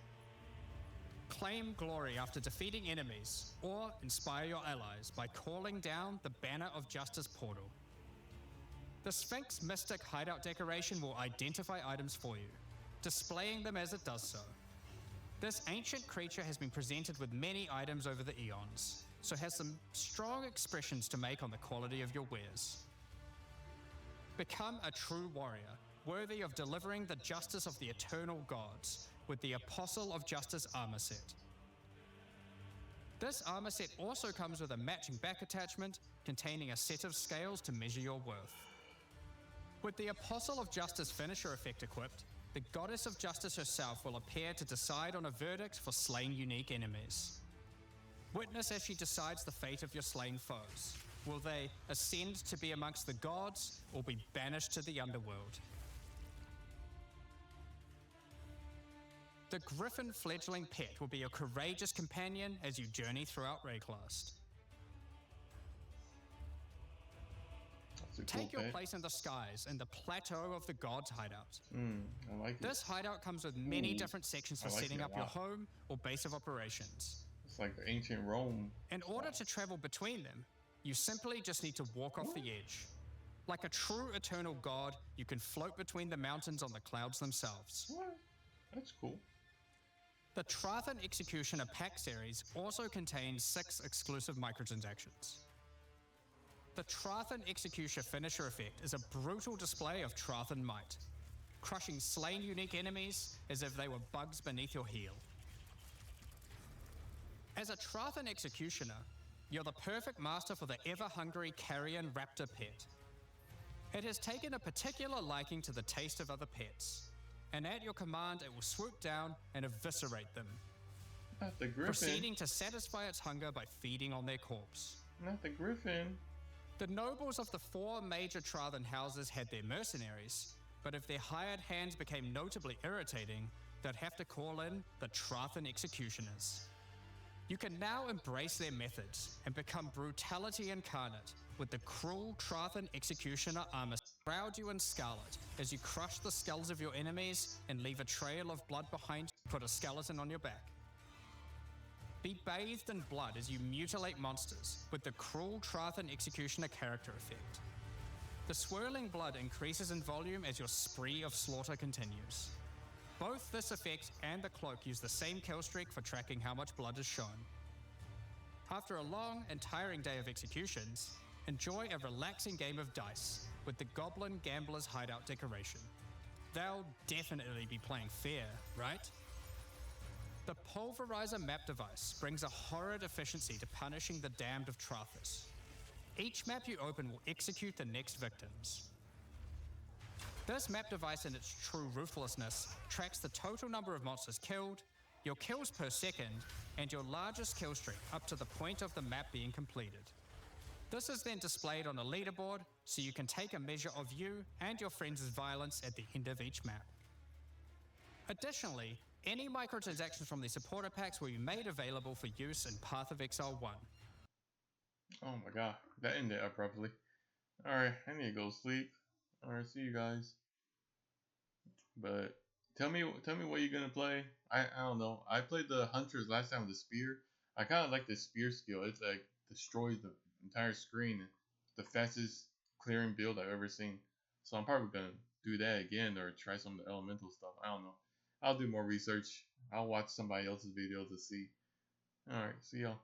Claim glory after defeating enemies, or inspire your allies by calling down the Banner of Justice portal. The Sphinx Mystic hideout decoration will identify items for you, displaying them as it does so. This ancient creature has been presented with many items over the eons, so has some strong expressions to make on the quality of your wares. Become a true warrior, worthy of delivering the justice of the eternal gods, with the Apostle of Justice armor set. This armor set also comes with a matching back attachment containing a set of scales to measure your worth. With the Apostle of Justice finisher effect equipped, the Goddess of Justice herself will appear to decide on a verdict for slain unique enemies. Witness as she decides the fate of your slain foes. Will they ascend to be amongst the gods or be banished to the underworld? The Griffin fledgling pet will be your courageous companion as you journey throughout Rayclast. Take your place in the skies in the Plateau of the Gods hideout. I like it. This hideout comes with many different sections for I like setting it a up your lot. home or base of operations. It's like ancient Rome. In order to travel between them, you simply just need to walk off the edge. Like a true eternal god, you can float between the mountains on the clouds themselves. What? That's cool. The Trathan Executioner pack series also contains 6 exclusive microtransactions. The Trathan Executioner finisher effect is a brutal display of Trathan might, crushing slain unique enemies as if they were bugs beneath your heel. As a Trathan Executioner, you're the perfect master for the ever-hungry carrion raptor pet. It has taken a particular liking to the taste of other pets, and at your command it will swoop down and eviscerate them, Not the Griffin. proceeding to satisfy its hunger by feeding on their corpse. Not the Griffin. The nobles of the 4 major Trathan houses had their mercenaries, but if their hired hands became notably irritating, they'd have to call in the Trathan Executioners. You can now embrace their methods and become brutality incarnate with the cruel Trathan Executioner armor shroud you in scarlet as you crush the skulls of your enemies and leave a trail of blood behind you. Put a skeleton on your back. Be bathed in blood as you mutilate monsters with the cruel Trathan Executioner character effect. The swirling blood increases in volume as your spree of slaughter continues. Both this effect and the cloak use the same kill streak for tracking how much blood is shown. After a long and tiring day of executions, enjoy a relaxing game of dice with the Goblin Gambler's Hideout decoration. They'll definitely be playing fair, right? The Pulverizer map device brings a horrid efficiency to punishing the damned of Trathis. Each map you open will execute the next victims. This map device in its true ruthlessness tracks the total number of monsters killed, your kills per second, and your largest kill streak up to the point of the map being completed. This is then displayed on a leaderboard so you can take a measure of you and your friends' violence at the end of each map. Additionally, any microtransactions from the supporter packs will be made available for use in Path of Exile 1. Oh my god, that ended abruptly. Alright, I need to go sleep. Alright, see you guys. But tell me what you're gonna play. I don't know. I played the Hunters last time with the spear. I kinda like the spear skill. It's like destroys the entire screen. The fastest clearing build I've ever seen. So I'm probably gonna do that again or try some of the elemental stuff. I don't know. I'll do more research. I'll watch somebody else's video to see. Alright, see y'all.